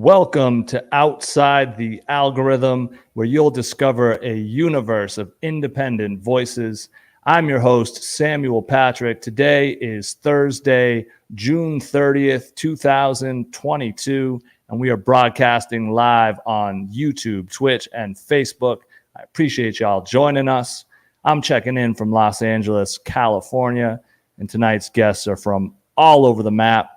Welcome to Outside the Algorithm, where you'll discover a universe of independent voices. I'm your host, Samuel Patrick. Today is Thursday, June 30th, 2022, and we are broadcasting live on YouTube, Twitch, and Facebook. I appreciate y'all joining us. I'm checking in from Los Angeles, California, and tonight's guests are from all over the map.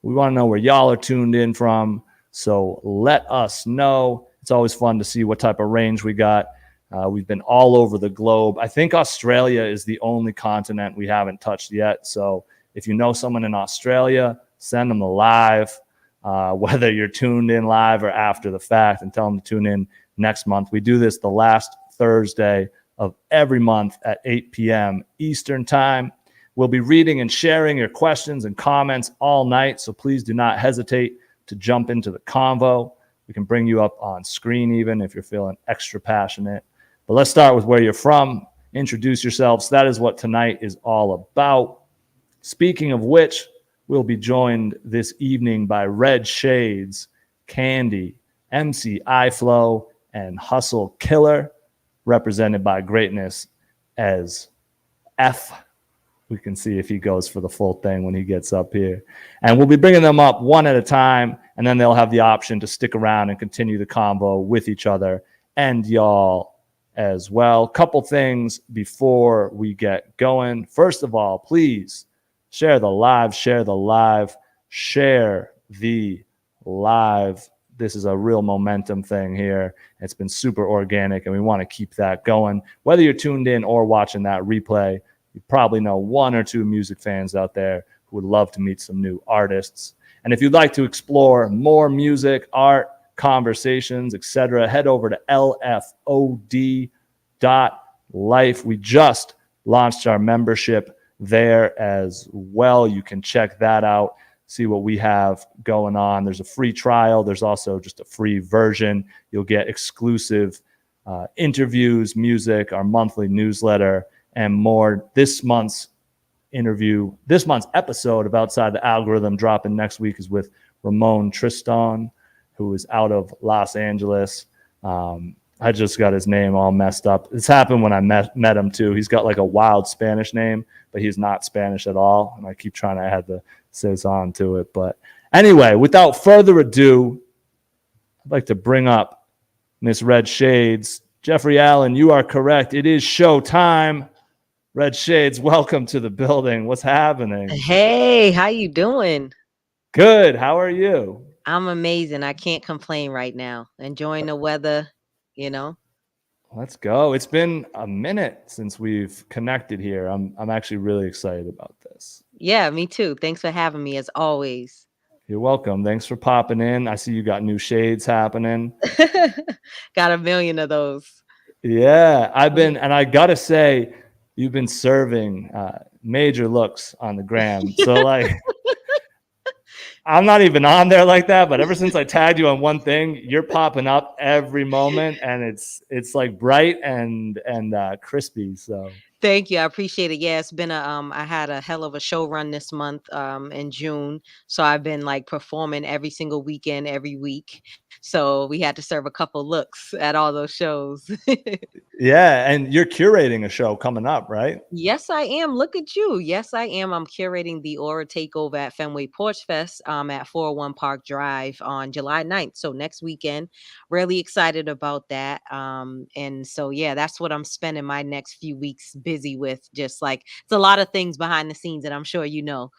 We want to know where y'all are tuned in from. So let us know. It's always fun to see what type of range we got. We've been all over the globe. I think Australia is the only continent we haven't touched yet. So if you know someone in Australia, send them a live, whether you're tuned in live or after the fact, and tell them to tune in next month. We do this the last Thursday of every month at 8 p.m. Eastern Time. We'll be reading and sharing your questions and comments all night, so please do not hesitate to jump into the convo. We can bring you up on screen even if you're feeling extra passionate. But let's start with where you're from. Introduce yourselves. That is what tonight is all about. Speaking of which, we'll be joined this evening by Red Shaydez, KNDY, MC EyeFlo, and Hustle Killer, represented by Greatness as F. We can see if he goes for the full thing when he gets up here. And we'll be bringing them up one at a time, and then they'll have the option to stick around and continue the convo with each other and y'all as well. Couple things before we get going. First of all, please share the live, share the live, share the live. This is a real momentum thing here. It's been super organic, and we want to keep that going. Whether you're tuned in or watching that replay, you probably know one or two music fans out there who would love to meet some new artists. And if you'd like to explore more music, art, conversations, etc., head over to lfod.life. We just launched our membership there as well. You can check that out, see what we have going on. There's a free trial. There's also just a free version. You'll get exclusive interviews, music, our monthly newsletter, and more. This month's episode of Outside the Algorithm dropping next week is with Ramon Tristan, who is out of Los Angeles. I just got his name all messed up. This happened when I met him too. He's got like a wild Spanish name, but he's not Spanish at all. And I keep trying to add the Cezanne to it. But anyway, without further ado, I'd like to bring up Miss Red Shaydez. Jeffrey Allen, you are correct. It is show time. Red Shaydez, welcome to the building. What's happening? Hey, how you doing? Good. How are you? I'm amazing. I can't complain right now. Enjoying the weather, you know. Let's go. It's been a minute since we've connected here. I'm actually really excited about this. Yeah, me too. Thanks for having me as always. You're welcome. Thanks for popping in. I see you got new shades happening. Got a million of those. Yeah, and I gotta say, you've been serving major looks on the gram. So like, I'm not even on there like that, but ever since I tagged you on one thing, you're popping up every moment, and it's like bright and crispy. So Thank you. I appreciate it. Yeah, it's been I had a hell of a show run this month in June. So I've been like performing every single weekend, every week. So we had to serve a couple looks at all those shows. yeah, and you're curating a show coming up, right? Yes, I am. Look at you. Yes, I am. I'm curating the Aura Takeover at Fenway Porch Fest at 401 Park Drive on July 9th. So next weekend. Really excited about that. And so, yeah, that's what I'm spending my next few weeks busy with. Just like it's a lot of things behind the scenes that I'm sure you know.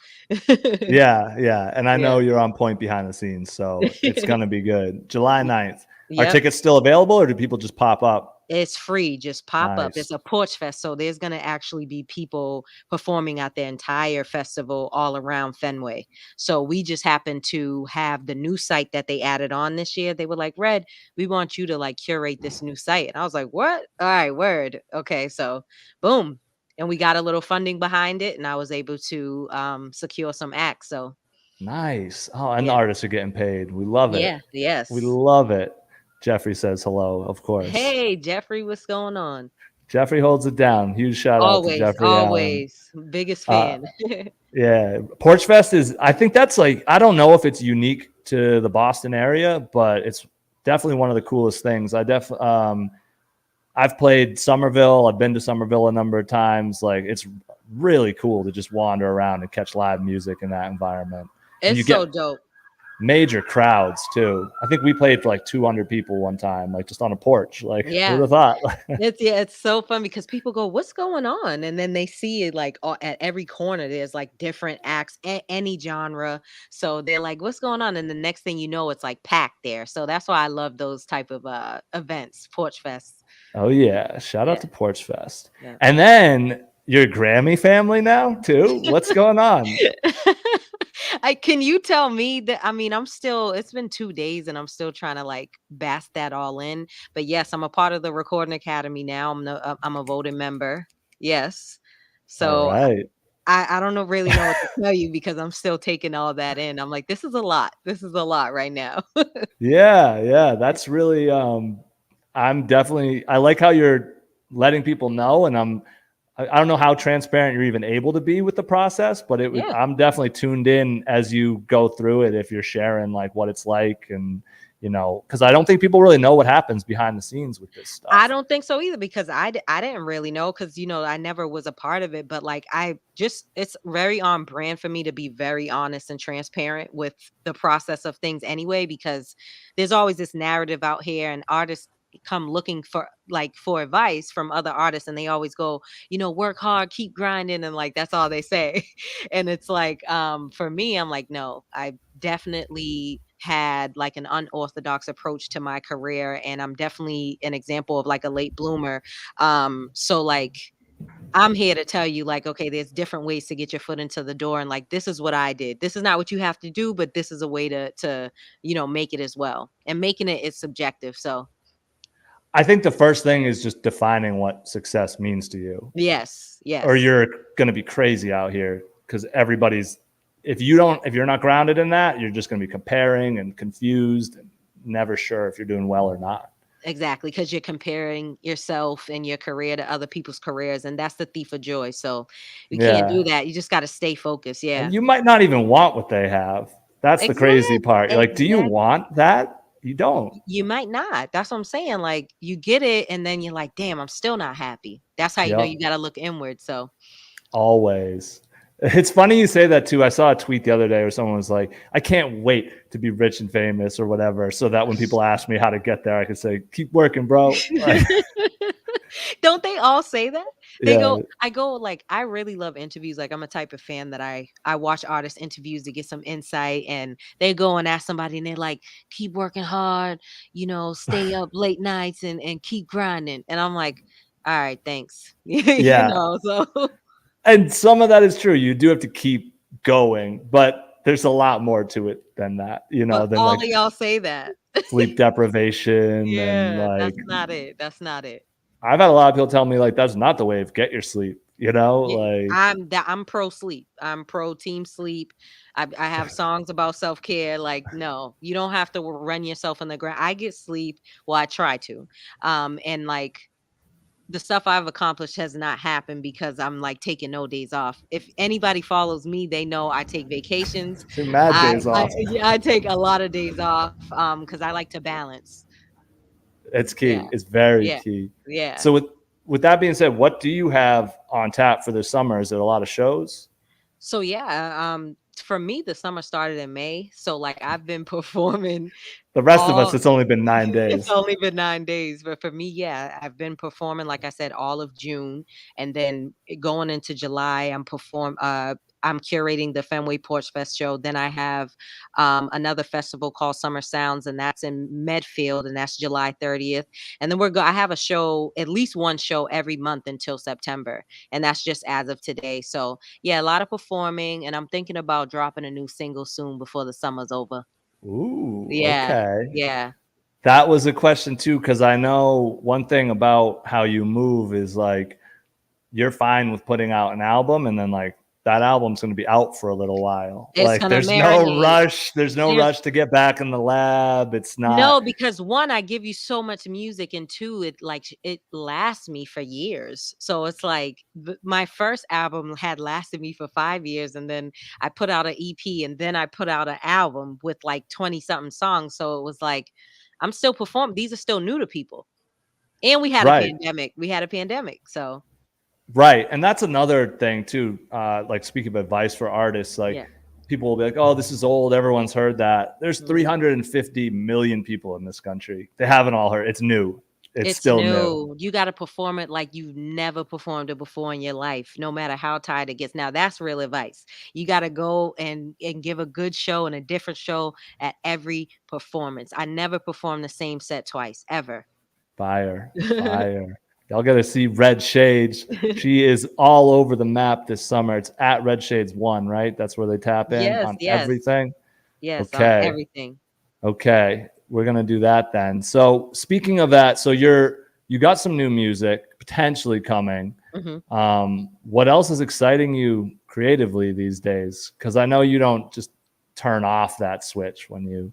Yeah. And I know Yeah. you're on point behind the scenes, so it's going to be good. July 9th. Are Yep. tickets still available, or do people just pop up? It's free. Just pop up. Nice. It's a porch fest. So there's going to actually be people performing at the entire festival all around Fenway. So we just happened to have the new site that they added on this year. They were like, Red, we want you to like curate this new site. And I was like, what? All right, word. Okay. So boom. And we got a little funding behind it. And I was able to secure some acts. So Nice. Oh, and the yeah. artists are getting paid. We love it. Yeah. Yes. We love it. Jeffrey says hello, of course. Hey, Jeffrey, what's going on? Jeffrey holds it down. Huge shout out to Jeffrey Allen. Always. Biggest fan. Yeah. Porch Fest is, I think that's like, I don't know if it's unique to the Boston area, but it's definitely one of the coolest things. I've played Somerville. I've been to Somerville a number of times. Like, it's really cool to just wander around and catch live music in that environment. And you It's get so dope. major crowds too. I think we played for like 200 people one time, like just on a porch. Like, who would Yeah. have thought? It's so fun because people go, "What's going on?" And then they see it like at every corner. There's like different acts, any genre. So they're like, "What's going on?" And the next thing you know, it's like packed there. So that's why I love those type of events, Porch Fest. Oh yeah, shout out Yeah, to Porch Fest. yeah. And then your Grammy family now too. What's going on? Can you tell me that? I mean, it's been 2 days and I'm still trying to like bask that all in. But yes, I'm a part of the Recording Academy now. I'm a voting member. Yes. All So right. I don't really know what to tell you because I'm still taking all that in. I'm like, this is a lot. This is a lot right now. Yeah, that's really I like how you're letting people know, and I don't know how transparent you're even able to be with the process, but Yeah. I'm definitely tuned in as you go through it if you're sharing like what it's like, and because I don't think people really know what happens behind the scenes with this I stuff. don't think so either because I didn't really know because I never was a part of it. But like it's very on brand for me to be very honest and transparent with the process of things anyway, because there's always this narrative out here and artists come looking for advice from other artists and they always go, work hard, keep grinding, and like that's all they say. And it's like for me, I'm like, no, I definitely had like an unorthodox approach to my career and I'm definitely an example of like a late bloomer. So like I'm here to tell you like, okay, there's different ways to get your foot into the door and like this is what I did. This is not what you have to do, but this is a way to make it as well. And making it is subjective. So I think the first thing is just defining what success means to you, yes, or yes. you're going to be crazy out here because if you're not grounded in that, you're just going to be comparing and confused and never sure if you're doing well or not. Exactly, because you're comparing yourself and your career to other people's careers, and that's the thief of joy. So we can't do Yeah. that. You just got to stay focused. And Yeah. you might not even want what they have. That's the crazy Exactly. part. You're like, do you Exactly. want that? You don't. You might not. That's what I'm saying. Like you get it, and then you're like, damn, I'm still not happy. That's how you know Yep. you got to look inward. So Always. It's funny you say that too. I saw a tweet the other day where someone was like, I can't wait to be rich and famous or whatever, so that when people ask me how to get there, I could say, keep working, bro. Like, don't they all say that? yeah. I really love interviews. Like I'm a type of fan that I watch artist interviews to get some insight and they go and ask somebody and they're like, keep working hard, stay up late nights and keep grinding. And I'm like, all right, thanks. Yeah. So And some of that is true. You do have to keep going, but there's a lot more to it than that, but than all like of y'all say that. sleep deprivation and Yeah, like that's not it. That's not it. I've had a lot of people tell me like that's not the way of get your sleep, Yeah, like I'm pro sleep. I'm pro team sleep. I have songs about self-care. Like, no, you don't have to run yourself in the ground. I get sleep. Well, I try to. And like the stuff I've accomplished has not happened because I'm like taking no days off. If anybody follows me, they know I take vacations. two mad days off. Yeah, I take a lot of days off because I like to balance. It's Yeah, key. It's very yeah, key. yeah. So with that being said, what do you have on tap for this summer? Is it a lot of shows? So yeah, for me, the summer started in May. So like I've been performing The rest of us, all it's only been it's 9 days. only been 9 days, but for me, yeah, I've been performing, like I said, all of June, and then going into July, I'm curating the Fenway Porch Fest show. Then I have another festival called Summer Sounds, and that's in Medfield, and that's July 30th. And then I have a show, at least one show every month until September, and that's just as of today. So yeah, a lot of performing, and I'm thinking about dropping a new single soon before the summer's over. Ooh, Yeah, okay. yeah. That was a question too, because I know one thing about how you move is like you're fine with putting out an album and then like that album's going to be out for a little while. It's Like gonna there's no marinate. rush. There's no There's rush to get back in the lab. It's not No, because one, I give you so much music, and two, it lasts me for years. So it's like my first album had lasted me for 5 years, and then I put out an EP, and then I put out an album with like 20 something songs. So it was like I'm still performing. These are still new to people. And we had a right. pandemic. We had a pandemic. So Right. And that's another thing too. Like speaking of advice for artists, like yeah. people will be like, oh, this is old. Everyone's heard that. There's Mhm. 350 million people in this country. They haven't all heard. It's new. It's It's still new. new. You gotta perform it like you've never performed it before in your life, no matter how tired it gets. Now that's real advice. You gotta go and give a good show and a different show at every performance. I never performed the same set twice, ever. Fire. Fire. Y'all got to see Red Shades. She is all over the map this summer. It's at Red Shades 1, right? That's where they tap in Yes, on yes, everything. yes, on Okay. everything. Okay. We're going to do that then. So, speaking of that, so you got some new music potentially coming. Mhm. What else is exciting you creatively these days? Because I know you don't just turn off that switch when you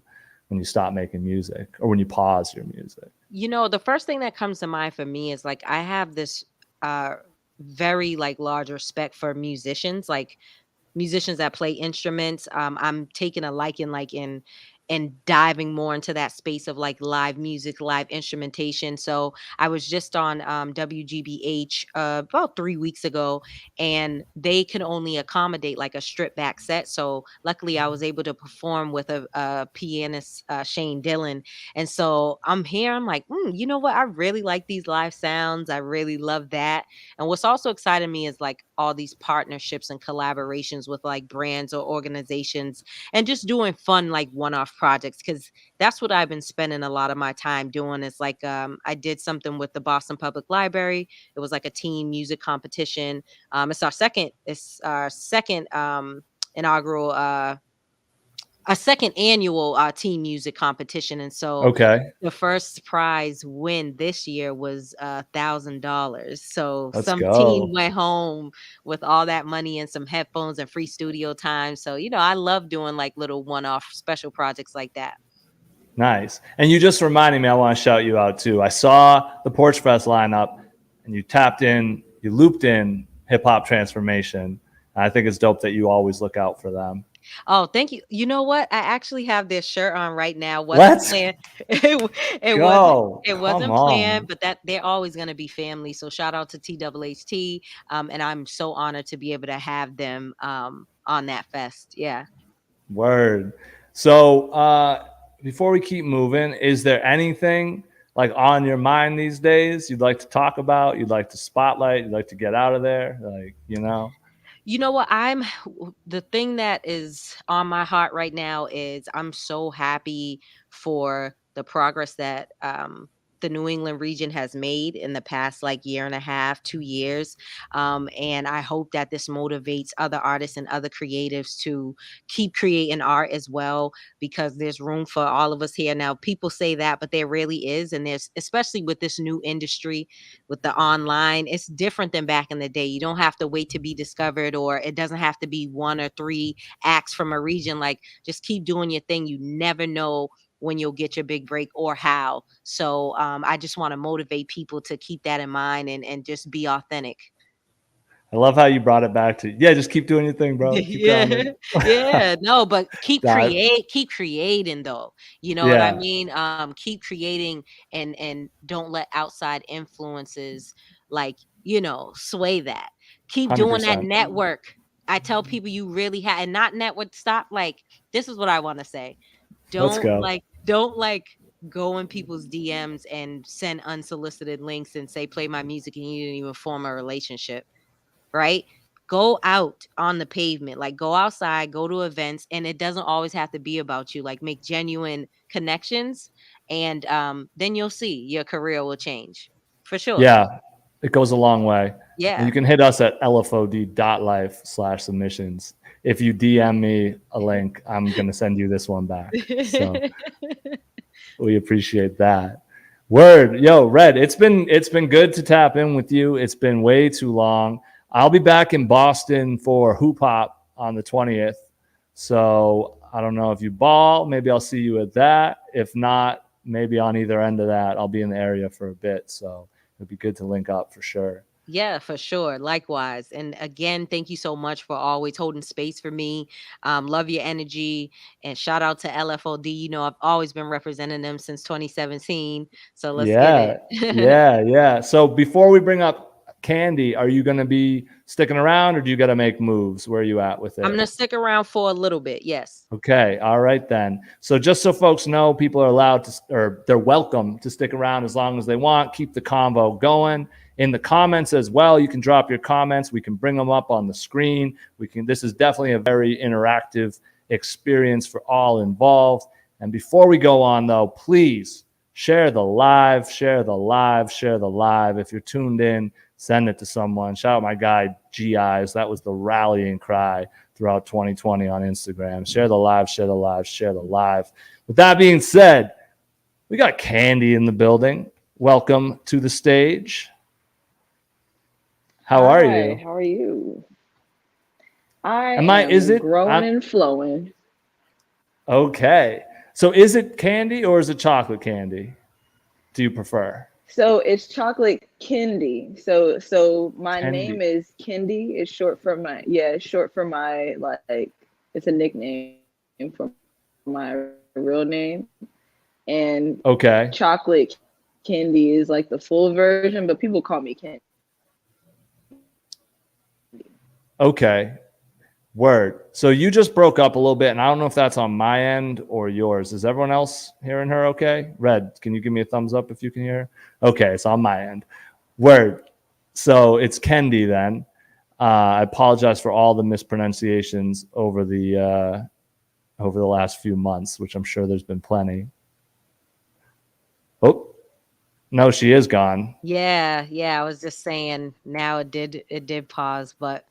stop making music or when you pause your music. The first thing that comes to mind for me is like I have this uh very like large respect for musicians that play instruments. I'm taking a liking like in and diving more into that space of like live music, live instrumentation. So I was just on WGBH about 3 weeks ago, and they can only accommodate like a stripped back set. So luckily, I was able to perform with a pianist, Shane Dillon. And so I'm here. I'm like, you know what? I really like these live sounds. I really love that. And what's also exciting me is like all these partnerships and collaborations with like brands or organizations, and just doing fun like one-off projects, because that's what I've been spending a lot of my time doing. Is like I did something with the Boston Public Library. It was like a teen music competition. It's our second inaugural a second annual teen music competition. And so Okay. the first prize win this year was $1,000. So Let's some teen go. went home with all that money and some headphones and free studio time. So I love doing like little one-off special projects like that. Nice. And you just reminded me, I want to shout you out too. I saw the Porch Fest lineup and you looped in Hip Hop Transformation. And I think it's dope that you always look out for them. Oh, thank you. You know what? I actually have this shirt on right now. Wasn't Let's planned. It wasn't. go. It Come wasn't planned, on. but that they're always going to be family. So shout out to TWHT. And I'm so honored to be able to have them on that fest. Yeah. Word. So before we keep moving, is there anything like on your mind these days you'd like to talk about, you'd like to spotlight, you'd like to get out of there? You know what? The thing that is on my heart right now is I'm so happy for the progress that the New England region has made in the past like year and a half, 2 years. And I hope that this motivates other artists and other creatives to keep creating art as well, because there's room for all of us here. Now, people say that, but there really is. And there's, especially with this new industry, with the online, it's different than back in the day. You don't have to wait to be discovered, or it doesn't have to be one or three acts from a region. Like, just keep doing your thing. You never know when you'll get your big break or how. So I just want to motivate people to keep that in mind and just be authentic. I love how you brought it back to, yeah, just keep doing your thing, bro. Keep Yeah, grinding. yeah, no, but That, keep creating though. You know what I yeah, mean? Keep creating, and don't let outside influences like, sway that. Keep doing that 100%. network. I tell people you really have, and not network, stop. Like, this is what I want to say. Let's Don't go. like, don't like go in people's DMs and send unsolicited links and say, play my music, and you didn't even form a relationship, right? Go out on the pavement, like go outside, go to events, and it doesn't always have to be about you. Like, make genuine connections, and then you'll see your career will change for sure. Yeah, it goes a long way. And Yeah. you can hit us at lfod.life/submissions. If you DM me a link, I'm going to send you this one back. So we appreciate that. Word. Yo, Red, it's been good to tap in with you. It's been way too long. I'll be back in Boston for Hoop Hop on the 20th. So I don't know if you ball, maybe I'll see you at that. If not, maybe on either end of that, I'll be in the area for a bit. So it'd be good to link up for sure. Yeah, for sure. Likewise. And again, thank you so much for always holding space for me. Love your energy, and shout out to LFOD. You know, I've always been representing them since 2017. So let's get Yeah, it. yeah. So before we bring up Candy, are you going to be sticking around, or do you got to make moves? Where are you at with I'm it? going to stick around for a little bit. Yes. Okay, all right then. So just so folks know, people are allowed to, or they're welcome to stick around as long as they want. Keep the convo going. In the comments as well, you can drop your comments. We can bring them up on the screen. This is definitely a very interactive experience for all involved. And before we go on though, please share the live, share the live, share the live. If you're tuned in, send it to someone. Shout out my guy G Eyes. That was the rallying cry throughout 2020 on Instagram. Share the live, share the live, share the live. With that being said, we got Candy in the building. Welcome to the stage. How are you? How are you? I Is am it? growing and flowing. Okay. So is it candy or is it chocolate candy? Do you prefer? So it's chocolate KNDY. So my Candy. name is KNDY. It's short for my like it's a nickname for my real name. And Okay. chocolate KNDY is like the full version, but people call me KNDY. Okay. Word. So you just broke up a little bit, and I don't know if that's on my end or yours. Is everyone else hearing her okay? Red, can you give me a thumbs up if you can hear her? Okay, it's on my end. Word. So it's Kendi then. I apologize for all the mispronunciations over the last few months, which I'm sure there's been plenty. Oh, no, she is gone. Yeah. I was just saying now it did pause, but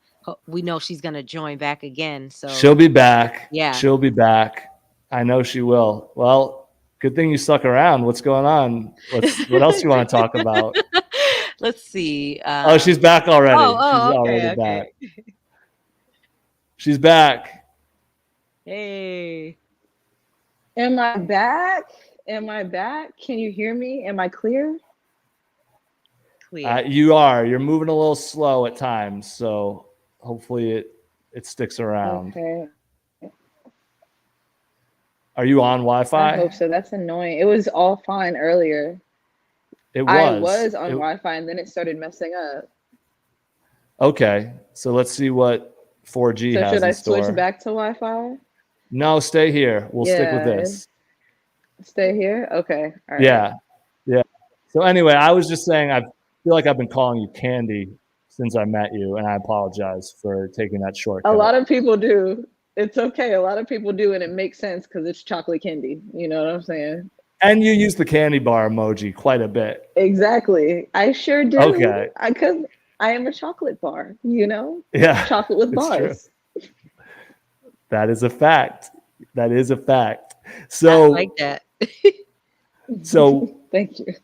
we know she's going to join back again. So She'll be back. yeah. She'll be back. I know she will. Well, good thing you stuck around. What's going on? What else you want to talk about? Let's see. Oh, she's back already. She's okay, already back. She's back. Hey. Am I back? Am I back? Can you hear me? Am I clear? Clear. You are. You're moving a little slow at times, so hopefully it sticks around. Okay. Are you on Wi-Fi? I hope so. That's annoying. It was all fine earlier. It was. I was on Wi-Fi and then it started messing up. Okay, so let's see what 4G So has should I in store. switch back to Wi-Fi? No, stay here. We'll stick with this. Stay here? Okay. All right. Yeah. So anyway, I was just saying I feel like I've been calling you Candy since I met you, and I apologize for taking that shortcut. A lot of people do. It's okay. A lot of people do, and it makes sense because it's chocolate candy. You know what I'm saying? And you use the candy bar emoji quite a bit. Exactly. I sure do. Okay. Because I am a chocolate bar, you know? Yeah. Chocolate with bars. True. That is a fact. So I like that. So thank you.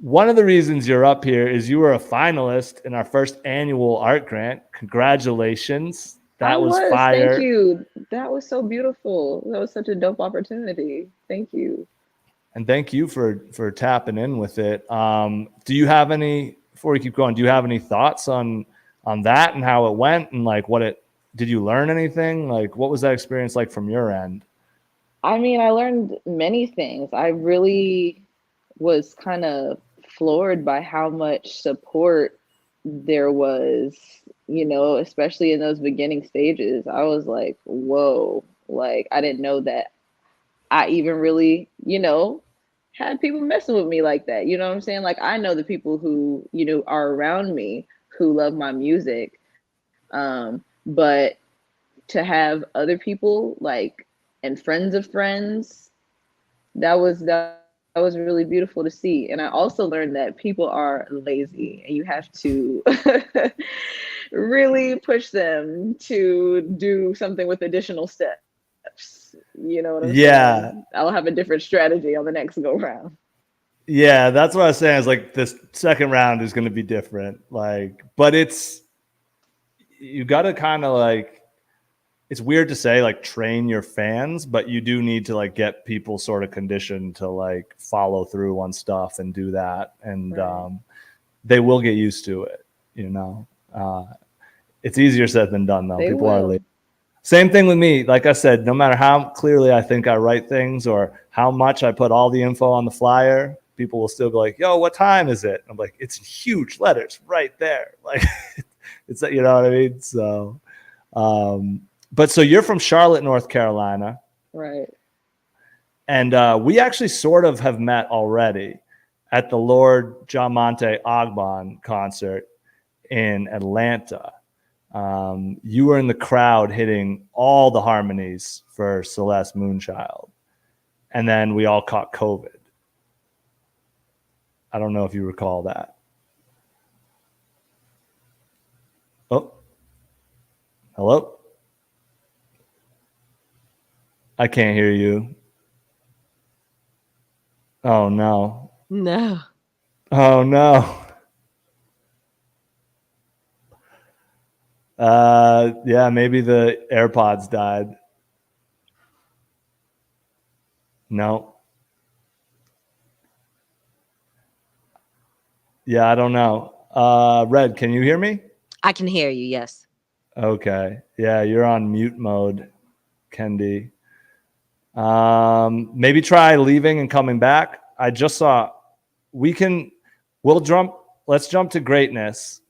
One of the reasons you're up here is you were a finalist in our first annual art grant. Congratulations. That was fire. Thank you. That was so beautiful. That was such a dope opportunity. Thank you. And thank you for tapping in with it. Do you have any, before we keep going, do you have any thoughts on that and how it went and like did you learn anything? Like what was that experience like from your end? I mean, I learned many things. I really was kind of floored by how much support there was, you know, especially in those beginning stages. I was like, whoa, like I didn't know that I even really, you know, had people messing with me like that. You know what I'm saying? Like I know the people who, you know, are around me who love my music. But to have other people like and friends of friends, that was really beautiful to see. And I also learned that people are lazy and you have to really push them to do something with additional steps. You know what I'm saying? I'll have a different strategy on the next go round. Yeah, that's what I was saying. Is like this second round is going to be different. Like, but it's you got to kind of like, it's weird to say like train your fans, but you do need to like get people sort of conditioned to like follow through on stuff and do that. And they will get used to it, you know. It's easier said than done though. People are late. Same thing with me. Like I said, no matter how clearly I think I write things or how much I put all the info on the flyer, people will still be like, yo, what time is it? I'm like, it's huge letters right there. Like, it's, you know what I mean? So, but so you're from Charlotte, North Carolina. Right. And we actually sort of have met already at the Lord Jamonte Ogbon concert in Atlanta. You were in the crowd hitting all the harmonies for Celeste Moonchild. And then we all caught COVID. I don't know if you recall that. Oh, hello? I can't hear you. Oh, no. No. Oh, no. Yeah, maybe the AirPods died. No. Yeah, I don't know. Red, can you hear me? I can hear you, yes. Okay. Yeah, you're on mute mode, KNDY. Maybe try leaving and coming back. I just saw let's jump to greatness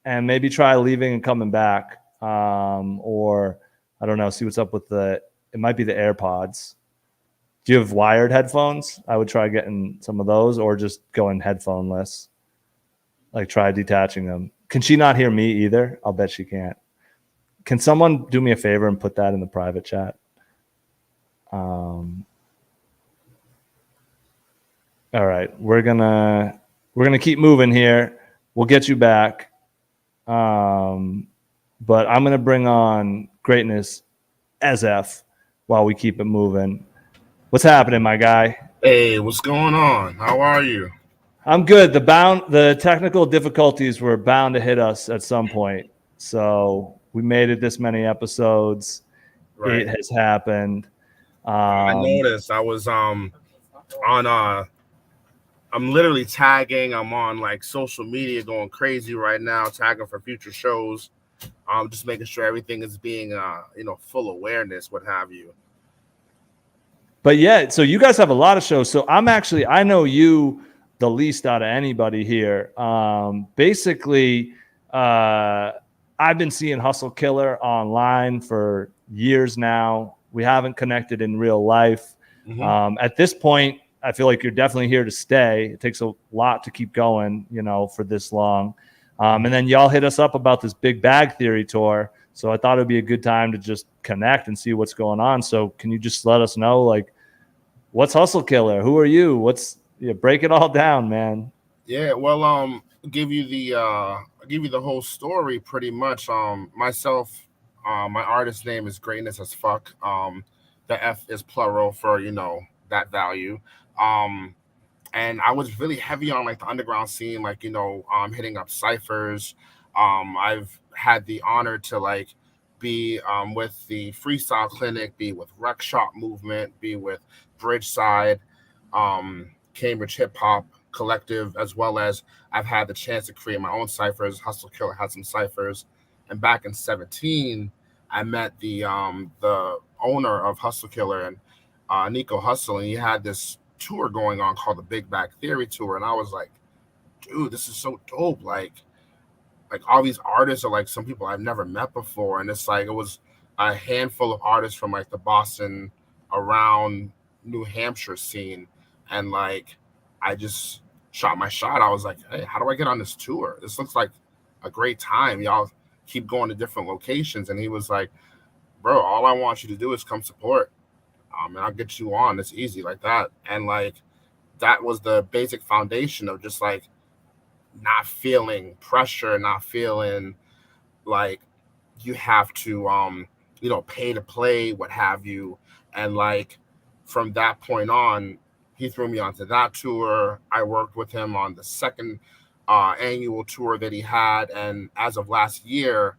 and maybe try leaving and coming back. Or I don't know, see what's up with it might be the AirPods. Do you have wired headphones? I would try getting some of those or just going headphoneless. Like try detaching them. Can she not hear me either? I'll bet she can't. Can someone do me a favor and put that in the private chat? All right, we're gonna keep moving here. We'll get you back. But I'm gonna bring on greatness SF while we keep it moving. What's happening, my guy? Hey, what's going on? How are you? I'm good. The technical difficulties were bound to hit us at some point. So we made it this many episodes. Right. It has happened. I noticed I was on I'm literally tagging. I'm on like social media going crazy right now, tagging for future shows. Just making sure everything is being full awareness, what have you. But yeah, so you guys have a lot of shows. So I know you the least out of anybody here. Basically, I've been seeing Hustle Killer online for years now. We haven't connected in real life. Mm-hmm. At this point, I feel like you're definitely here to stay. It takes a lot to keep going, for this long. And then y'all hit us up about this Big Bag Theory tour. So I thought it'd be a good time to just connect and see what's going on. So can you just let us know, like, what's Hustle Killer? Who are you? Break it all down, man. Yeah, well, give you the whole story pretty much. Myself, my artist name is Greatness as Fuck. The F is plural for that value. And I was really heavy on like the underground scene, like hitting up ciphers. I've had the honor to like be with the Freestyle Clinic, be with Rec Shop Movement, be with Bridgeside, Cambridge Hip Hop Collective, as well as I've had the chance to create my own ciphers. Hustle Killer had some ciphers, and back in 2017, I met the owner of Hustle Killer and Nico Hustle, and he had this tour going on called the Big Bag Theory Tour, and I was like, dude, this is so dope. Like all these artists are like some people I've never met before, and it's like it was a handful of artists from like the Boston around New Hampshire scene, and like I just shot my shot. I was like, hey, how do I get on this tour? This looks like a great time. Y'all keep going to different locations. And he was like, bro, all I want you to do is come support. And I'll get you on. It's easy like that. And like that was the basic foundation of just like not feeling pressure, not feeling like you have to pay to play, what have you. And like from that point on, he threw me onto that tour. I worked with him on the second annual tour that he had, and as of last year,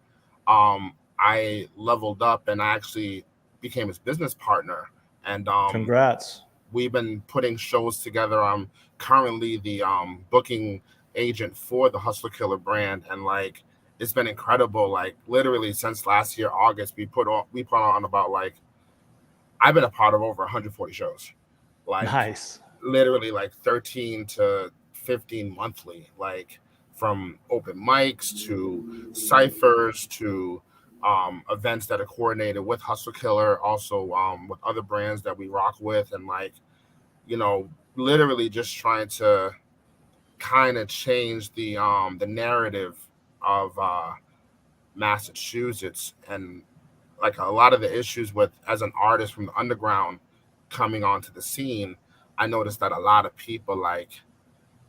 I leveled up and I actually became his business partner. And Congrats. we've been putting shows together. I'm currently the booking agent for the Hustler Killer brand, and like it's been incredible. Like literally since last year August, we put on about like I've been a part of over 140 shows, like Nice. literally like 13 to 15 monthly, like from open mics to ciphers to events that are coordinated with Hustle Killer, also with other brands that we rock with, and like literally just trying to kind of change the narrative of Massachusetts, and like a lot of the issues with as an artist from the underground coming onto the scene. I noticed that a lot of people like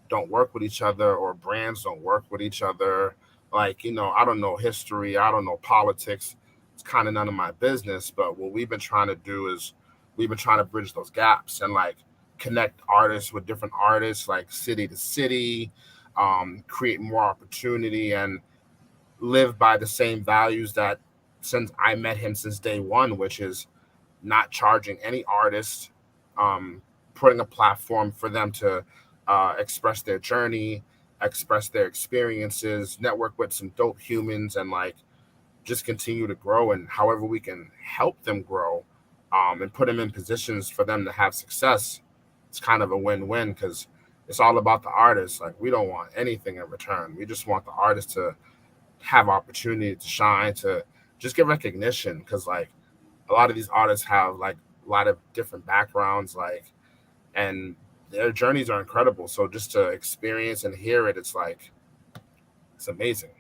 don't work with each other, or brands don't work with each other. Like, I don't know history, I don't know politics. It's kind of none of my business. But what we've been trying to do is we've been trying to bridge those gaps and like connect artists with different artists, like city to city, create more opportunity and live by the same values that since I met him since day one, which is not charging any artist, um, putting a platform for them to express their journey, express their experiences, network with some dope humans, and like just continue to grow. And however we can help them grow, and put them in positions for them to have success, it's kind of a win-win because it's all about the artist. Like we don't want anything in return. We just want the artist to have opportunity to shine, to just get recognition. Because like a lot of these artists have like a lot of different backgrounds, like, and their journeys are incredible. So just to experience and hear it, it's like it's amazing.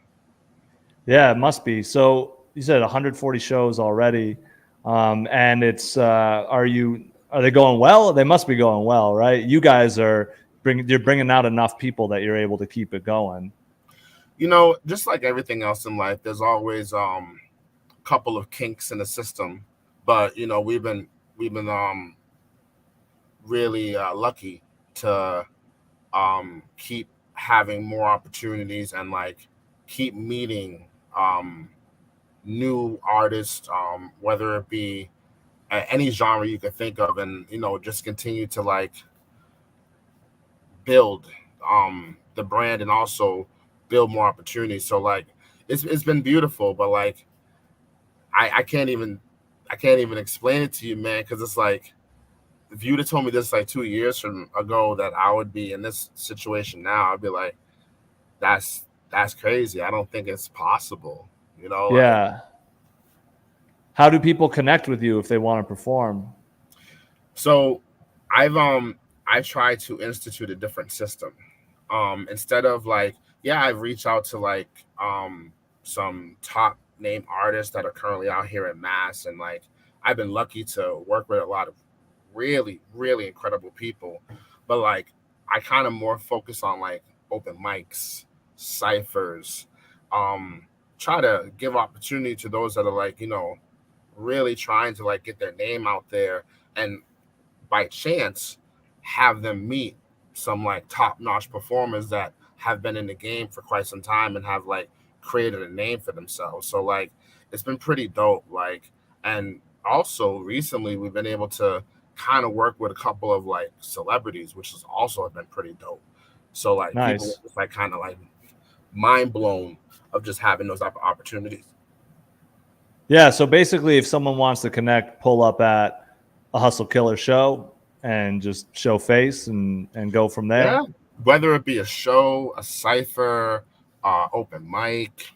Yeah, it must be. So you said 140 shows already, and it's are they going well? They must be going well, right? You guys you're bringing out enough people that you're able to keep it going. Just like everything else in life, there's always a couple of kinks in the system, but we've been really lucky to keep having more opportunities and like keep meeting new artists, whether it be any genre you could think of, and just continue to like build the brand and also build more opportunities. So like it's been beautiful, but like I can't even explain it to you, man, because it's like if you'd have told me this like 2 years from ago that I would be in this situation now, I'd be like, that's crazy. I don't think it's possible. Like Yeah. How do people connect with you if they want to perform? so I try to institute a different system. Instead of like, yeah, I've reached out to like some top name artists that are currently out here in Mass, and like I've been lucky to work with a lot of really, really incredible people. But like I kind of more focus on like open mics, ciphers, um, try to give opportunity to those that are like, really trying to like get their name out there, and by chance have them meet some like top-notch performers that have been in the game for quite some time and have like created a name for themselves. So like it's been pretty dope. Like, and also recently we've been able to kind of work with a couple of like celebrities, which has also been pretty dope. So like people were Nice. just like kind of like mind blown of just having those opportunities. Yeah. So basically, if someone wants to connect, pull up at a Hustle Killer show and just show face and go from Yeah, there. whether it be a show, a cipher, open mic,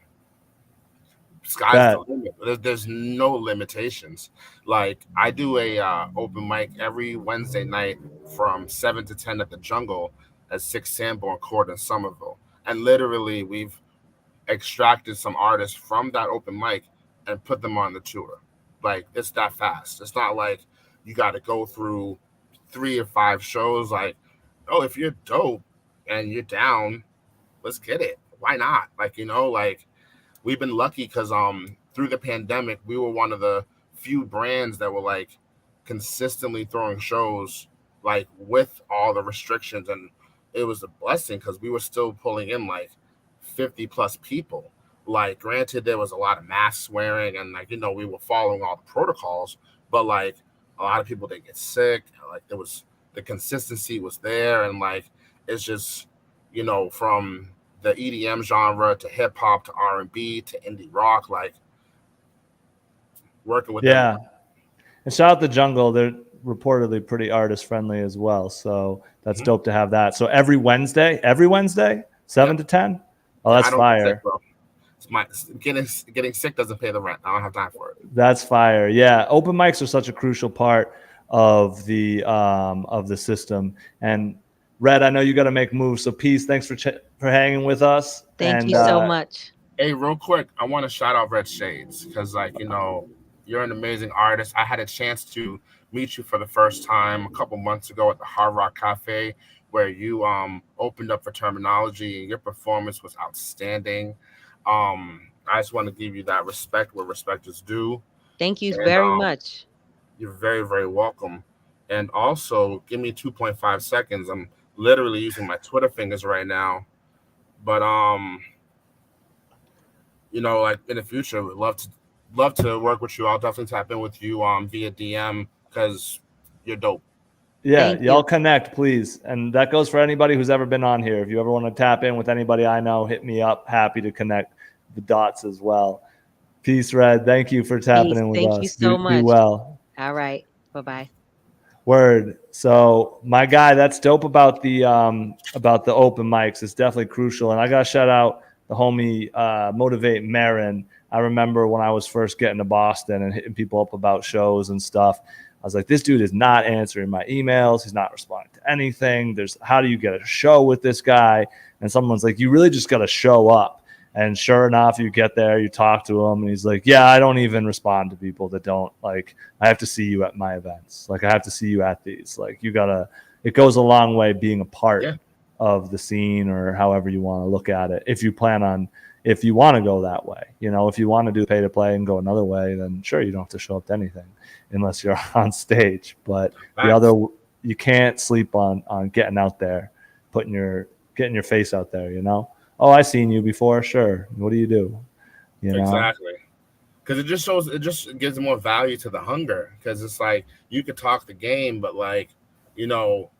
sky's the Bet. limit. There's no limitations. Like I do a open mic every Wednesday night from 7 to 10 at the Jungle at 6 Sanborn Court in Somerville, and literally we've extracted some artists from that open mic and put them on the tour. Like it's that fast. It's not like you got to go through 3 or 5 shows. Like, oh, if you're dope and you're down, let's get it. Why not? Like, like we've been lucky because through the pandemic we were one of the few brands that were like consistently throwing shows like with all the restrictions, and it was a blessing because we were still pulling in like 50 plus people. like, granted, there was a lot of mask wearing, and like, we were following all the protocols, but like a lot of people didn't get sick. Like, there was the consistency was there, and like it's just, from the EDM genre to hip hop to R&B to indie rock, like working with them. Yeah. And shout out the Jungle. They're reportedly pretty artist friendly as well. So that's Mhm. dope to have that. So every Wednesday, 7 Yep. to 10. Oh, Yeah, that's I don't get sick, fire. bro. It's my getting sick doesn't pay the rent. I don't have time for it. That's fire. Yeah. Open mics are such a crucial part of the system. And Red, I know you got to make moves. So peace. Thanks for hanging with us. Thank And you so much. Hey, real quick, I want to shout out Red Shades because, like, you're an amazing artist. I had a chance to meet you for the first time a couple months ago at the Hard Rock Cafe, where you opened up for Terminology, and your performance was outstanding. I just want to give you that respect where respect is due, Thank you and very much. you're very, very welcome. And also, give me 2.5 seconds. I'm literally using my Twitter fingers right now, but like in the future, would love to work with you. I'll definitely tap in with you via DM because you're dope. yeah, Thank y'all you. connect, please. And that goes for anybody who's ever been on here. If you ever want to tap in with anybody I know, hit me up. Happy to connect the dots as well. Peace, Red. Thank you for tapping Peace. in with Thank you us. so Do much. well. All right. Bye-bye. Word. So my guy, that's dope about the open mics. It's definitely crucial. And I gotta shout out the homie Motivate Marin. I remember when I was first getting to Boston and hitting people up about shows and stuff. I was like, this dude is not answering my emails. He's not responding to anything. How do you get a show with this guy? And someone's like, you really just gotta show up. And sure enough, you get there, you talk to him, and he's like, yeah, I don't even respond to people that don't like, I have to see you at my events. Like, I have to see you at these. Like, it goes a long way being a part Yeah. of the scene or however you want to look at it. If you want to go that way, if you want to do pay to play and go another way, then sure, you don't have to show up to anything unless you're on stage. But Facts. you can't sleep on getting out there, getting your face out there, Oh, I seen you before. Sure. What do you do? Exactly. Because it just gives more value to the hunger. Because it's like you could talk the game, but like, you know,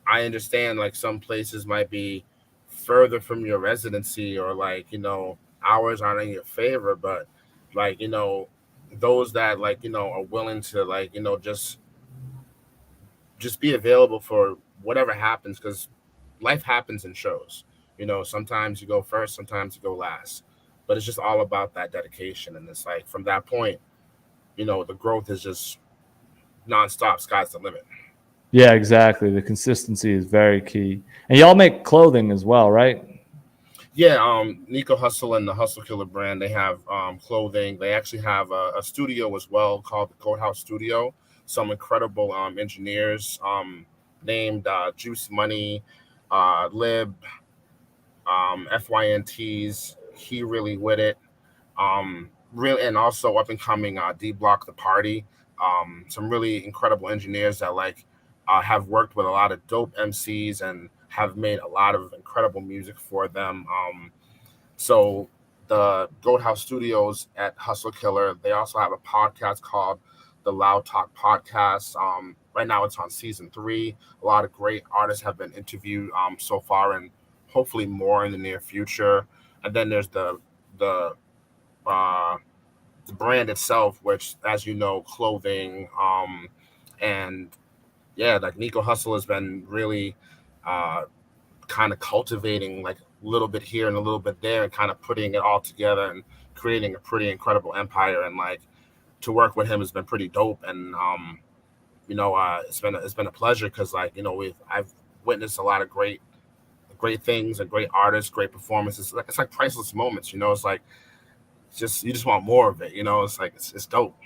I understand like some places might be further from your residency, or like, hours aren't in your favor, but like, those that like, are willing to like, just be available for whatever happens, because life happens in shows. Sometimes you go first, sometimes you go last, but it's just all about that dedication. And it's like from that point, the growth is just nonstop. Sky's the limit. Yeah, exactly. The consistency is very key. And y'all make clothing as well, right? Yeah, Nico Hustle and the Hustle Killer brand, they have clothing. They actually have a studio as well called the Courthouse Studio. Some incredible engineers named Juice Money, Lib, FYNTs. He really with it. Really, and also up and coming D Block the Party. Some really incredible engineers that like have worked with a lot of dope MCs and have made a lot of incredible music for them. So the Goat House Studios at Hustle Killer, they also have a podcast called the Loud Talk Podcast. Right now it's on season 3. A lot of great artists have been interviewed so far, and hopefully more in the near future. And then there's uh, the brand itself, which, as you know, clothing, and yeah, like Nico Hustle has been really uh, kind of cultivating like a little bit here and a little bit there, and kind of putting it all together and creating a pretty incredible empire. And like to work with him has been pretty dope. And it's been a pleasure because like I've witnessed a lot of great things and great artists, great performances. It's like priceless moments. It's like just you just want more of it. It's like it's dope.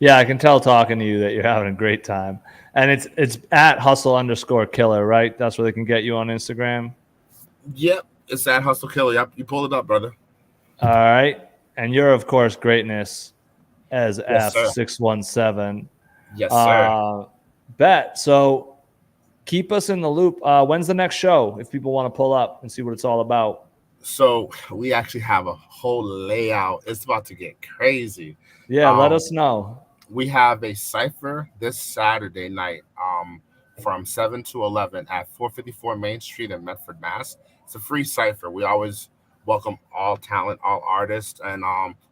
Yeah, I can tell talking to you that you're having a great time. And it's at hustle_killer, right? That's where they can get you on Instagram. Yep, it's that Hustle Killer. Yep, you pulled it up, brother. All right. And you're, of course, greatness as Yes, sir. F617. Yes, sir. Bet. So keep us in the loop. When's the next show if people want to pull up and see what it's all about? So we actually have a whole layout. It's about to get crazy. Yeah, let Um, us know. we have a cipher this Saturday night, from 7 to 11 at 454 Main Street in Medford, Mass. It's a free cipher. We always welcome all talent, all artists, and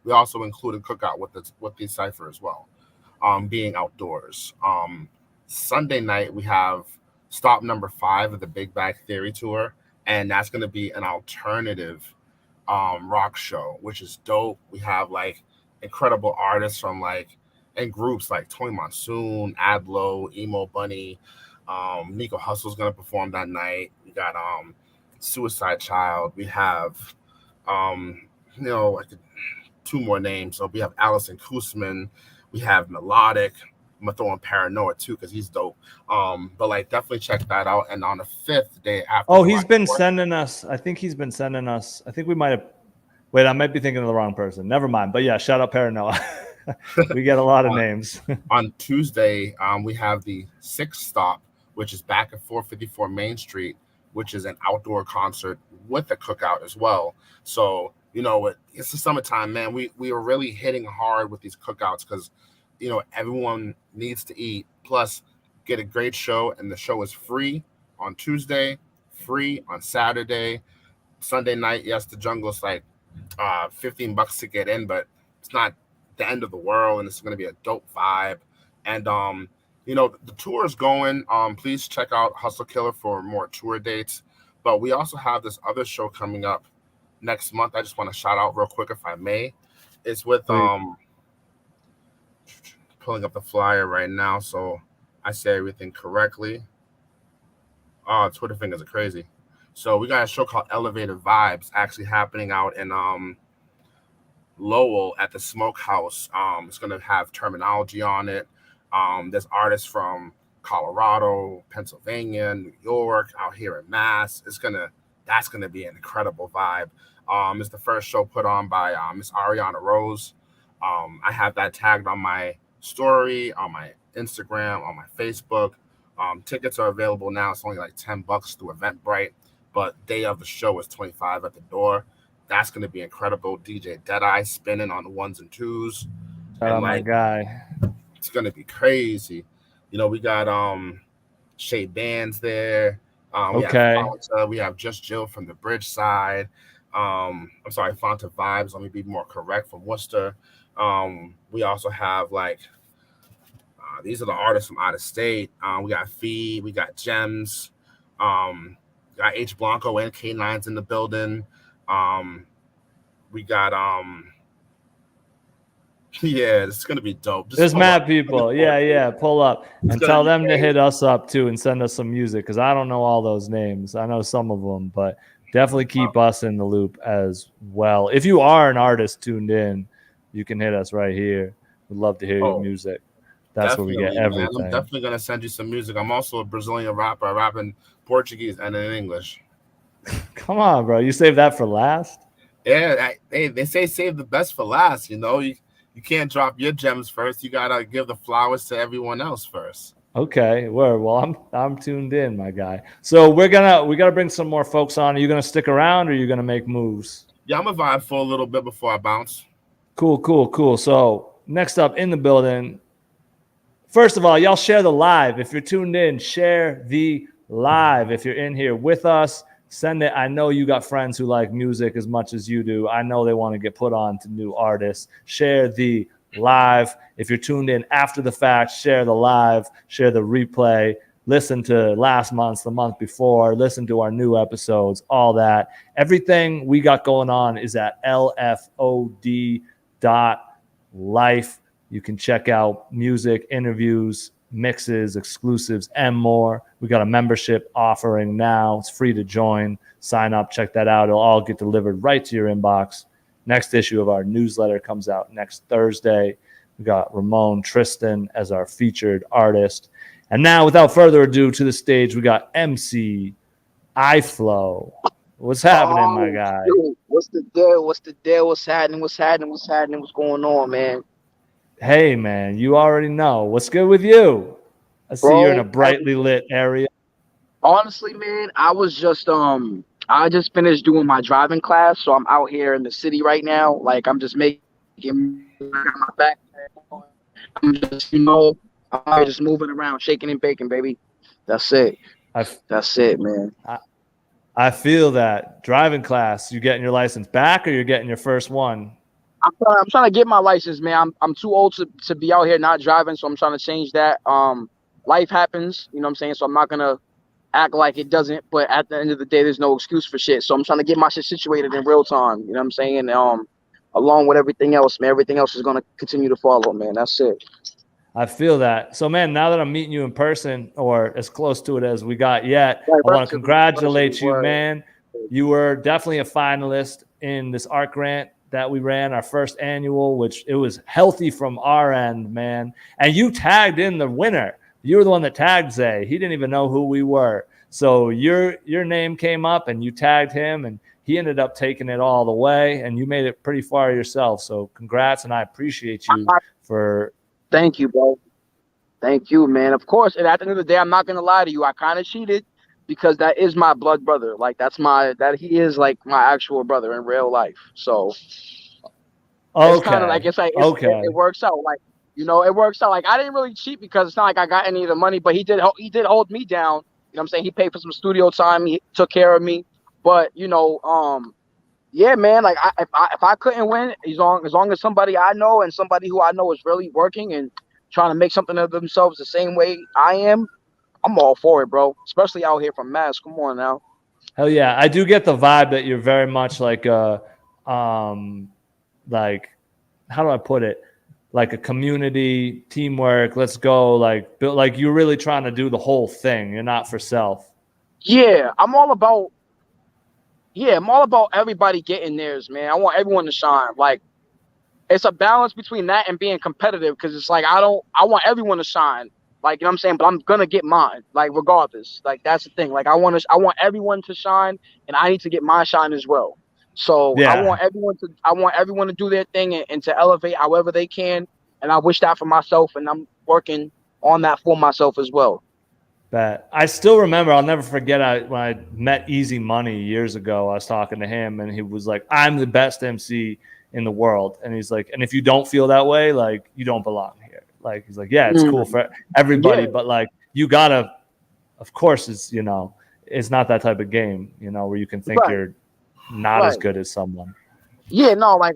we also include a cookout with the cipher as well. Being outdoors. Sunday night we have stop number 5 of the Big Bag Theory tour, and that's going to be an alternative rock show, which is dope. We have like incredible artists from like and groups like Tony Monsoon, Adlo, Emo Bunny, Nico Hustle's gonna perform that night. We got Suicide Child. We have you know like 2 more names. So we have Allison Kusman. We have Melodic. I'm gonna throw in Paranoia too because he's dope. But like definitely check that out. And on the 5th day after Oh, July he's been 4th, sending us. I think he's been sending us. I think we might have. Wait, I might be thinking of the wrong person. Never mind. But yeah, shout out Paranoia. We get a lot of names. on Tuesday, we have the Sixth Stop, which is back at 454 Main Street, which is an outdoor concert with a cookout as well. So, it's the summertime, man. We are really hitting hard with these cookouts because, everyone needs to eat. Plus, get a great show, and the show is free on Tuesday, free on Saturday. Sunday night, yes, the jungle is like $15 to get in, but it's not the end of the world, and it's going to be a dope vibe. And the tour is going. Please check out Hustle Killer for more tour dates. But we also have this other show coming up next month. I just want to shout out real quick, if I may. It's with pulling up the flyer right now, so I say everything correctly. Twitter fingers are crazy. So we got a show called Elevated Vibes actually happening out in Lowell at the Smokehouse. It's going to have Terminology on it. There's artists from Colorado, Pennsylvania, New York, out here in Mass. That's gonna be an incredible vibe. It's the first show put on by Miss Ariana Rose. I have that tagged on my story, on my Instagram, on my Facebook. Tickets are available now. It's only like $10 through Eventbrite, but day of the show is 25 at the door. That's going to be incredible. DJ Deadeye spinning on the ones and twos. Shout out my guy. It's going to be crazy. We got Shay Bands there. We have Fonta. We have Just Jill from the Bridge side. I'm sorry, Fonta Vibes. Let me be more correct, from Worcester. We also have these are the artists from out of state. We got Fee. We got Gems. Got H Blanco and K9's in the building. We got yeah, it's gonna be dope. There's mad people. Yeah. Pull up and tell them to hit us up too and send us some music, because I don't know all those names. I know some of them, but definitely keep us in the loop as well. If you are an artist tuned in, you can hit us right here. We'd love to hear your music. That's where we get everything. Man. I'm definitely gonna send you some music. I'm also a Brazilian rapper. I rap in Portuguese and in English. Come on, bro. You saved that for last? Yeah, they say save the best for last. You can't drop your gems first. You gotta give the flowers to everyone else first. Okay, well, I'm tuned in, my guy. So we gotta bring some more folks on. Are you gonna stick around, or are you gonna make moves? Yeah, I'm gonna vibe for a little bit before I bounce. Cool. So next up in the building. First of all, y'all share the live. If you're tuned in, share the live. If you're in here with us, send it. I know you got friends who like music as much as you do. I know they want to get put on to new artists. Share the live. If you're tuned in after the fact, share the live, share the replay, listen to last month's, the month before, listen to our new episodes, all that. Everything we got going on is at lfod.life. You can check out music, interviews, mixes, exclusives, and more. We got a membership offering now. It's free to join. Sign up, check that out. It'll all get delivered right to your inbox. Next issue of our newsletter comes out next Thursday. We got Ramon Tristan as our featured artist. And now, without further ado, to the stage, we got MC EyeFlo. What's happening, my guy? Dude, what's the deal? What's happening? What's going on, man? Hey, man, you already know. What's good with you? I see you're in a brightly lit area. Honestly, man, I was just I just finished doing my driving class, so I'm out here in the city right now. Like I'm just making I got my backpack on. I'm just, I'm just moving around, shaking and baking, baby. That's it. I, That's it, man. I I feel that. Driving class, you getting your license back or you're getting your first one? I'm trying to get my license, man. I'm too old to be out here not driving, so I'm trying to change that. Life happens, you know what I'm saying? So I'm not gonna act like it doesn't, but at the end of the day, there's no excuse for shit. So I'm trying to get my shit situated in real time, you know what I'm saying? Along with everything else, man, everything else is gonna continue to follow, man. That's it. I feel that. So, man, now that I'm meeting you in person or as close to it as we got yet, Right, I want to virtually, congratulate you, word. man. You were definitely a finalist in this art grant that we ran, our first annual, which it was healthy from our end, man. And you tagged in the winner. You were the one that tagged Zay. He didn't even know who we were. So your name came up and you tagged him and he ended up taking it all the way and you made it pretty far yourself. So congrats, and I appreciate you for. Thank you, bro. Thank you, man. Of course. And at the end of the day, I'm not gonna lie to you. I kind of cheated because that is my blood brother. Like he is like my actual brother in real life. So it's kind of like it works out. Like it works out. Like I didn't really cheat because it's not like I got any of the money, but he did hold me down. You know what I'm saying? He paid for some studio time. He took care of me. But yeah, man. Like if I couldn't win, as long as somebody I know and somebody who I know is really working and trying to make something of themselves the same way I am, I'm all for it, bro. Especially out here from Mass. Come on now. Hell yeah. I do get the vibe that you're very much like like, how do I put it? Like a community, teamwork, let's go, like you're really trying to do the whole thing. You're not for self. Yeah, I'm all about everybody getting theirs, man. I want everyone to shine. Like it's a balance between that and being competitive because it's like I want everyone to shine. Like, you know what I'm saying? But I'm gonna get mine, like regardless. Like that's the thing. Like I want everyone to shine and I need to get my shine as well. So Yeah. I want everyone to do their thing and to elevate however they can. And I wish that for myself, and I'm working on that for myself as well. But I still remember, I'll never forget when I met Easy Money years ago. I was talking to him and he was like, I'm the best MC in the world. And he's like, and if you don't feel that way, like you don't belong here. Like, he's like, yeah, it's cool for everybody, but like you gotta, of course it's not that type of game, where you can think you're not as good as someone. Yeah, no, like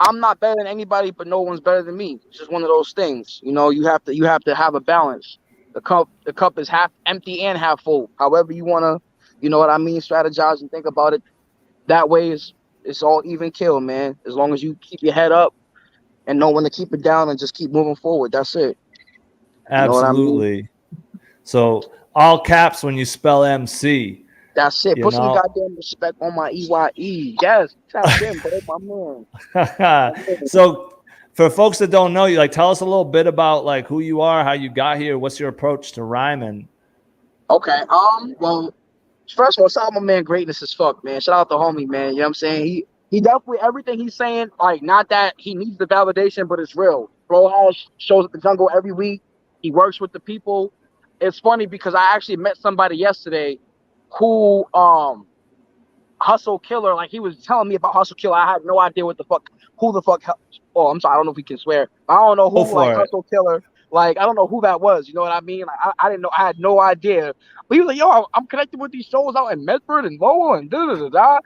I'm not better than anybody, but no one's better than me. It's just one of those things. You have to have a balance. The cup is half empty and half full. However you wanna, strategize and think about it. That way it's all even kill, man. As long as you keep your head up and know when to keep it down and just keep moving forward. That's it. Absolutely. You know what I mean? So all caps when you spell MC. That's it. Put some goddamn respect on my EYE. Yes, tap in, bro, my man. So for folks that don't know you, like tell us a little bit about like who you are, how you got here, what's your approach to rhyming? Okay. Well, first of all, shout out my man Greatness as fuck, man. Shout out the homie, man. You know what I'm saying? He definitely everything he's saying, like not that he needs the validation, but it's real. Bro has shows at the jungle every week. He works with the people. It's funny because I actually met somebody yesterday who Hustle Killer, like he was telling me about Hustle Killer. I had no idea who the fuck. Oh, I'm sorry, I don't know if we can swear. I don't know who Hustle Killer. Like I don't know who that was. You know what I mean? Like I didn't know. I had no idea. But he was like, "Yo, I'm connected with these shows out in Medford and Lowell and da da da da."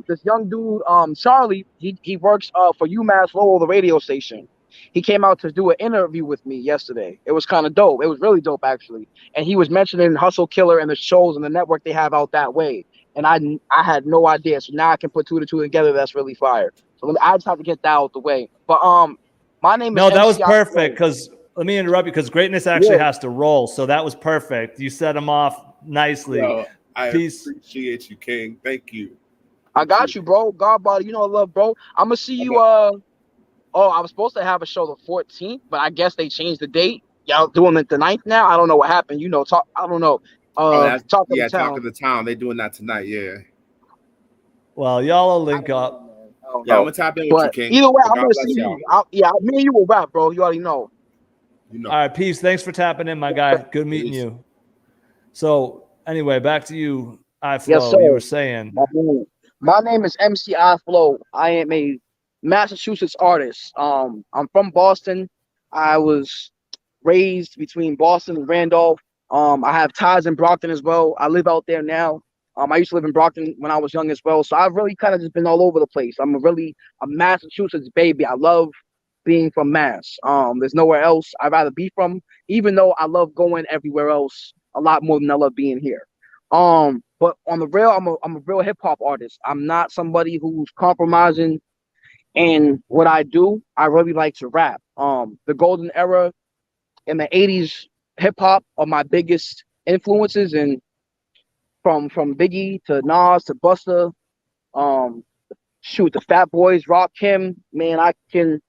This young dude, Charlie, he works for UMass Lowell, the radio station. He came out to do an interview with me yesterday. It was kind of dope. It was really dope actually. And he was mentioning Hustle Killer and the shows and the network they have out that way. And I had no idea. So now I can put two to two together. That's really fire. So I just have to get that out the way. But my name is. No, that was perfect because let me interrupt you because Greatness actually has to roll. So that was perfect. You set him off nicely. Yo, I appreciate you, King. Thank you. I got you, bro. God body, I love, bro. I'm gonna see you. I was supposed to have a show the 14th, but I guess they changed the date. Y'all doing it the 9th now. I don't know what happened. I don't know. Talk of the town. They're doing that tonight. Yeah. Well, y'all will link up. Yeah, I'm gonna tap in with you, King. Either way, I'm gonna see you. Me and you will rap, bro. You already know. All right, peace. Thanks for tapping in, my guy. Good meeting you. So anyway, back to you. EyeFlo, Yes, sir. you were saying. My name is MC EyeFlo. I am a Massachusetts artist. I'm from Boston. I was raised between Boston and Randolph. I have ties in Brockton as well. I live out there now. I used to live in Brockton when I was young as well. So I've really kind of just been all over the place. I'm a Massachusetts baby. I love being from Mass. There's nowhere else I'd rather be from, even though I love going everywhere else a lot more than I love being here. But on the real, I'm a real hip hop artist. I'm not somebody who's compromising in what I do. I really like to rap. The golden era in the 80s hip hop are my biggest influences, and from Biggie to Nas to Busta, the Fat Boys, Rakim, man, I can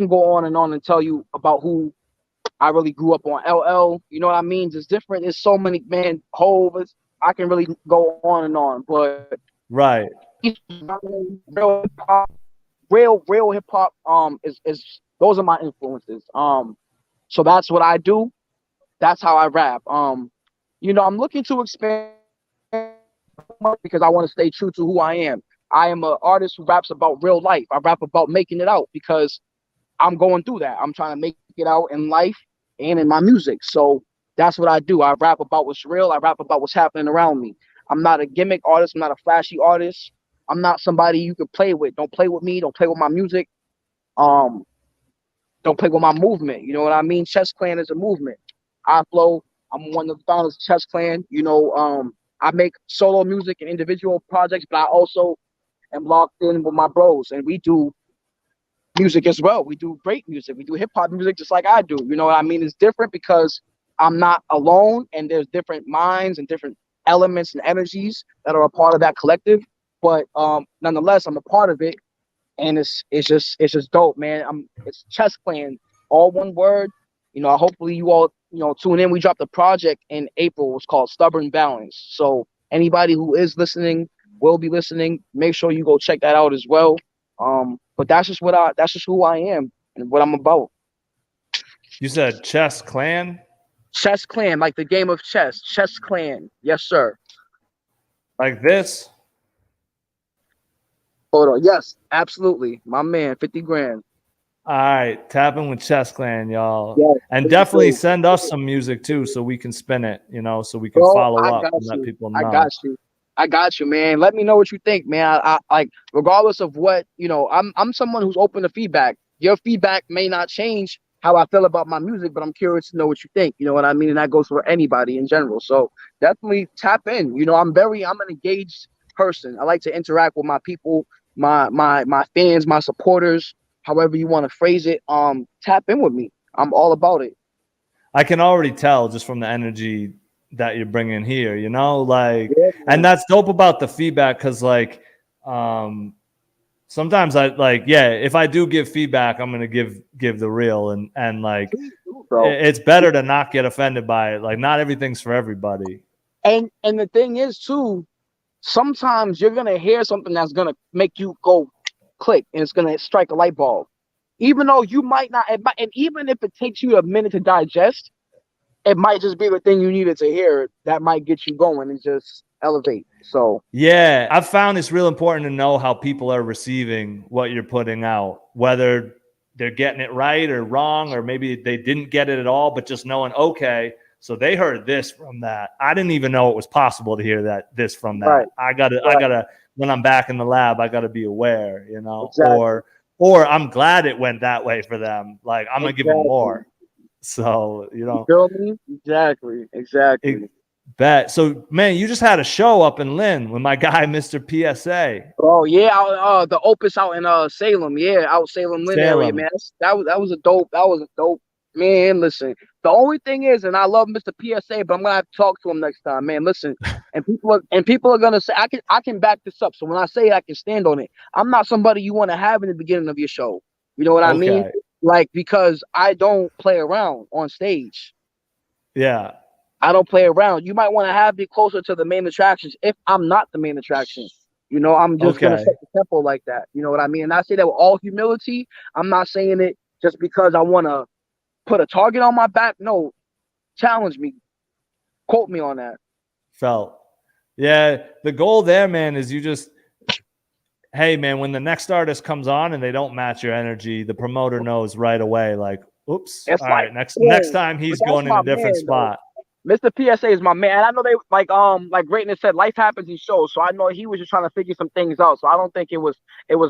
go on and tell you about who I really grew up on. LL, you know what I mean? It's different. There's so many, man, Hov. I can really go on and on, but right. Real hip hop, real hip hop, is those are my influences. So that's what I do. That's how I rap. You know, I'm looking to expand because I want to stay true to who I am. I am an artist who raps about real life. I rap about making it out because I'm going through that. I'm trying to make it out in life and in my music. So that's what I do. I rap about what's real. I rap about what's happening around me. I'm not a gimmick artist. I'm not a flashy artist. I'm not somebody you could play with. Don't play with me. Don't play with my music. Don't play with my movement. You know what I mean? Chess Clan is a movement. EyeFlo, I'm one of the founders of Chess Clan. You know, I make solo music and individual projects, but I also am locked in with my bros, and we do music as well. We do great music. We do hip hop music just like I do. You know what I mean? It's different because I'm not alone, and there's different minds and different elements and energies that are a part of that collective. But nonetheless, I'm a part of it, and it's just dope, man. It's Chess Clan, all one word. You know, hopefully you all tune in. We dropped a project in April. It's called Stubborn Balance. So anybody who is listening, will be listening, make sure you go check that out as well. But that's just who I am and what I'm about. You said Chess Clan? Chess Clan, like the game of chess. Chess Clan. Yes, sir. Like this? Hold on. Yes, absolutely. My man, 50 grand. All right. Tapping with Chess Clan, y'all. Yeah, and definitely send us some music too so we can spin it, so we can follow up and let people know. I got you, man. Let me know what you think, man. I like, regardless of what, I'm someone who's open to feedback. Your feedback may not change how I feel about my music, but I'm curious to know what you think. You know what I mean? And that goes for anybody in general. So definitely tap in. I'm an engaged person. I like to interact with my people, my fans, my supporters, however you want to phrase it. Tap in with me. I'm all about it. I can already tell just from the energy that you're bringing here, and that's dope about the feedback. Cause sometimes if I do give feedback, I'm going to give the real and it's better to not get offended by it. Like not everything's for everybody. And the thing is too, sometimes you're going to hear something that's going to make you go click and it's going to strike a light bulb, even though you might not, and even if it takes you a minute to digest, it might just be the thing you needed to hear that might get you going and just elevate. So yeah, I've found it's real important to know how people are receiving what you're putting out, whether they're getting it right or wrong, or maybe they didn't get it at all, but just knowing, okay, so they heard this from that. I didn't even know it was possible to hear this from that. Right. I gotta, when I'm back in the lab, I gotta be aware, exactly. or I'm glad it went that way for them. Like I'm gonna give them more. So, You feel me? Exactly. Bet. So, man, you just had a show up in Lynn with my guy, Mr. PSA. Oh yeah, the Opus out in Salem. Yeah, out Salem, Lynn area, man. That was a dope. Man, listen. The only thing is, and I love Mr. PSA, but I'm gonna have to talk to him next time, man. Listen, and people are gonna say I can back this up. So when I say it, I can stand on it. I'm not somebody you want to have in the beginning of your show. You know what I mean? Like, because I don't play around on stage. Yeah. I don't play around. You might want to have me closer to the main attractions if I'm not the main attraction. I'm just going to set the tempo like that. You know what I mean? And I say that with all humility. I'm not saying it just because I want to put a target on my back. No, challenge me. Quote me on that. Felt. Yeah, the goal there, man, is you just, hey, man, when the next artist comes on and they don't match your energy, the promoter knows right away, like, oops, It's all like, right, next time but he's that's going in my a different man, though. spot. Mr. PSA is my man. And I know they like Greatness said, life happens in shows. So I know he was just trying to figure some things out. So I don't think it was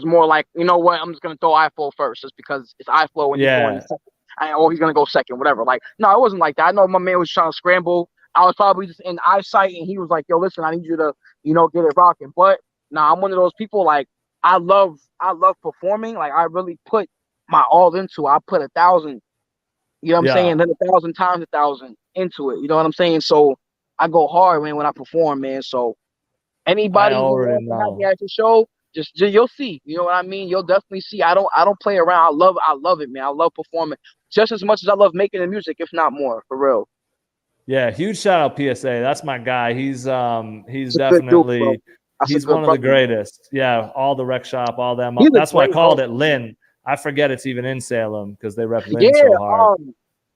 more like, you know what, I'm just gonna throw EyeFlo first just because it's EyeFlo and he's going second. Or he's gonna go second, whatever. Like, no, it wasn't like that. I know my man was trying to scramble. I was probably just in eyesight and he was like, yo, listen, I need you to, get it rocking. But nah, I'm one of those people, like, I love performing. Like, I really put my all into it. I put 1,000. You know what I'm saying? Then 1,000 times 1,000 into it. You know what I'm saying? So I go hard, man, when I perform, man. So anybody who wants to have me at your show, just you'll see. You know what I mean? You'll definitely see. I don't play around. I love it, man. I love performing just as much as I love making the music, if not more, for real. Yeah, huge shout out PSA. That's my guy. He's definitely he's one of the greatest. Yeah, all the rec shop, all them. That's why I called it Lynn. I forget it's even in Salem because they rep Lynn so hard.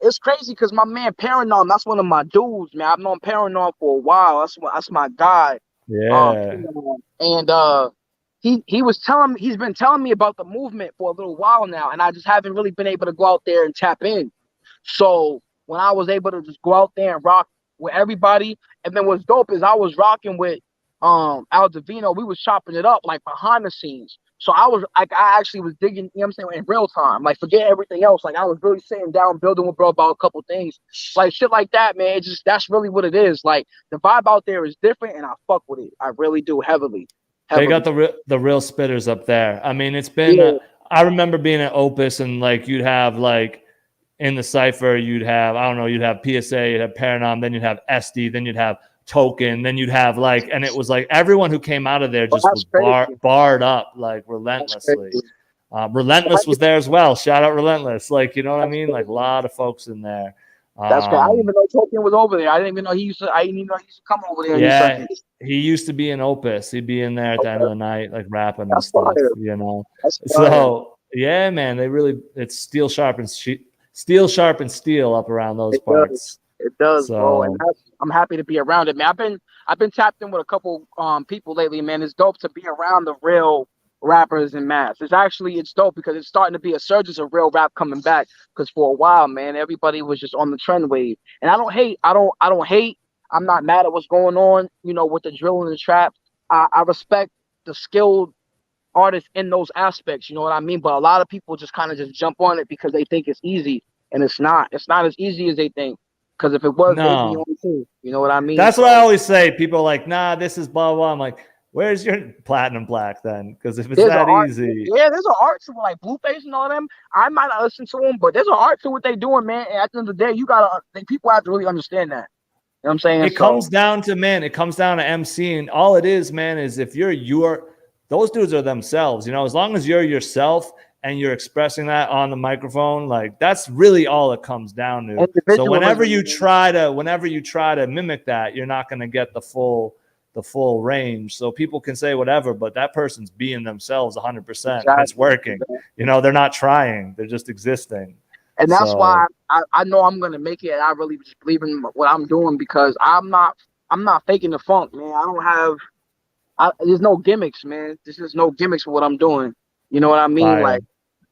It's crazy because my man Paranorm, that's one of my dudes, man. I've known Paranorm for a while. That's my guy. Yeah. He was telling me, he's been telling me about the movement for a little while now, and I just haven't really been able to go out there and tap in. So when I was able to just go out there and rock with everybody, and then what's dope is I was rocking with Al Davino. We was chopping it up like behind the scenes. So I actually was digging, you know what I'm saying, in real time. Like, forget everything else. Like, I was really sitting down, building with bro about a couple things. Like, shit like that, man. That's really what it is. Like, the vibe out there is different, and I fuck with it. I really do, heavily. They got the real spitters up there. I mean, it's been, I remember being at Opus, and, like, you'd have, like, in the Cypher, you'd have PSA, you'd have Paranorm, then you'd have SD, then you'd have Token, then you'd have, like, and it was like everyone who came out of there just was barred up, like, relentlessly. Relentless was there as well. Shout out Relentless. Like, you know what I mean? Like, a lot of folks in there. That's great. I didn't even know Token was over there. I didn't even know he used to come over there. Yeah, he used to be in Opus. He'd be in there at the end of the night, like, rapping and stuff, you know? So, yeah, man, it's steel sharpens steel up around those parts. It does, bro. And I'm happy to be around it, man. I've been tapped in with a couple people lately, man. It's dope to be around the real rappers and mass. It's dope because it's starting to be a surge of real rap coming back. Because for a while, man, everybody was just on the trend wave. And I don't hate. I don't hate. I'm not mad at what's going on, you know, with the drill and the trap. I respect the skilled artists in those aspects, you know what I mean? But a lot of people just kind of just jump on it because they think it's easy, and it's not. It's not as easy as they think. Because if it was, they'd be on too. You know what I mean? That's what I always say. People are like, nah, this is blah, blah. I'm like, where's your platinum plaque then? Because if it's that easy. Yeah, there's an art to it, like Blueface and all them. I might not listen to them, but there's an art to what they're doing, man. And at the end of the day, people have to really understand that. You know what I'm saying? It comes down to MCing. All it is, man, is if those dudes are themselves, you know, as long as you're yourself and you're expressing that on the microphone, like, that's really all it comes down to. So whenever you try to mimic that, you're not going to get the full range. So people can say whatever, but that person's being themselves 100%. Exactly. It's working. You know, they're not trying. They're just existing. And that's why I know I'm going to make it. And I really just believe in what I'm doing because I'm not faking the funk, man. There's no gimmicks, man. There's just no gimmicks for what I'm doing. You know what I mean? Like,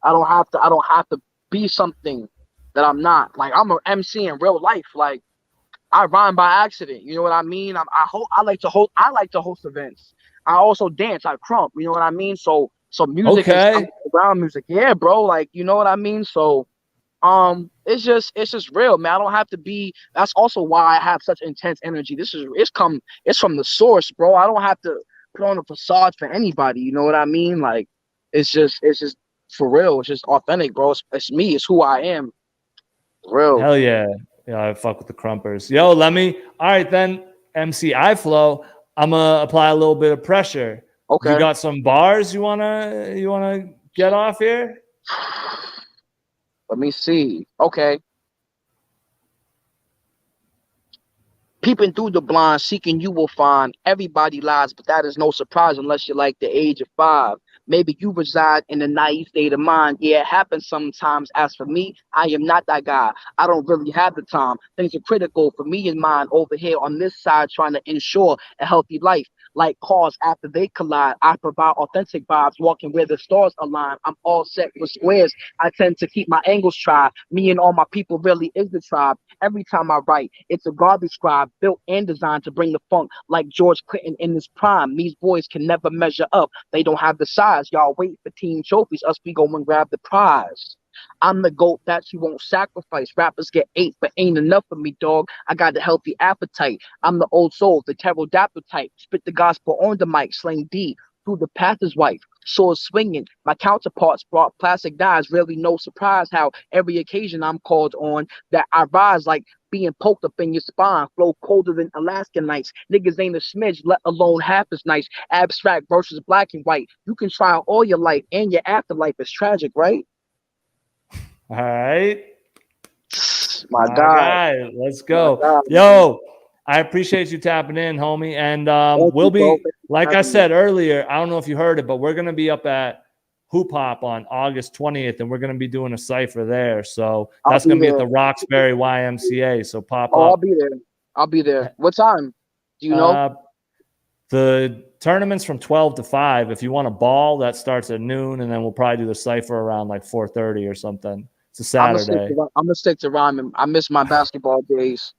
I don't have to be something that I'm not. Like, I'm an MC in real life. Like, I rhyme by accident. You know what I mean? I like to host events. I also dance. I crump. You know what I mean? So music is around music. Yeah, bro. Like, you know what I mean? So it's just real, man. I don't have to be. That's also why I have such intense energy. It's from the source, bro. I don't have to put on a facade for anybody. You know what I mean? Like, it's just for real. It's just authentic, bro. It's me. It's who I am. Real. Hell yeah. Yeah, I fuck with the crumpers. Yo, all right then, MC EyeFlo, I'm gonna apply a little bit of pressure. Okay. You got some bars you wanna get off here? Let me see. Okay. Peeping through the blind, seeking you will find. Everybody lies, but that is no surprise unless you're like the age of 5. Maybe you reside in a naive state of mind. Yeah, it happens sometimes. As for me, I am not that guy. I don't really have the time. Things are critical for me and mine over here on this side, trying to ensure a healthy life. Like cars after they collide, I provide authentic vibes, walking where the stars align. I'm all set for squares. I tend to keep my angles tried. Me and all my people really is the tribe. Every time I write, it's a garbage scribe, built and designed to bring the funk like George Clinton in his prime. These boys can never measure up. They don't have the size. Y'all wait for team trophies. Us, we go and grab the prize. I'm the GOAT that you won't sacrifice. Rappers get ate, but ain't enough for me, dog. I got a healthy appetite. I'm the old soul, the pterodactyl type. Spit the gospel on the mic, slang D through the pastor's wife. Swords swinging. My counterparts brought plastic knives. Really no surprise how every occasion I'm called on that I rise like being poked up in your spine. Flow colder than Alaskan nights. Niggas ain't a smidge, let alone half as nice. Abstract versus black and white. You can try all your life and your afterlife is tragic, right? All right. My God. Let's go. Yo, I appreciate you tapping in, homie. And we'll be, like I said earlier, I don't know if you heard it, but we're going to be up at Hoop Hop on August 20th, and we're going to be doing a cypher there. So that's going to be at the Roxbury YMCA. So pop up. I'll be there. I'll be there. What time? Do you know? The tournament's from 12 to 5. If you want a ball, that starts at noon, and then we'll probably do the cypher around like 4:30 or something. It's a Saturday. I'm gonna stick to rhyming. I miss my basketball days.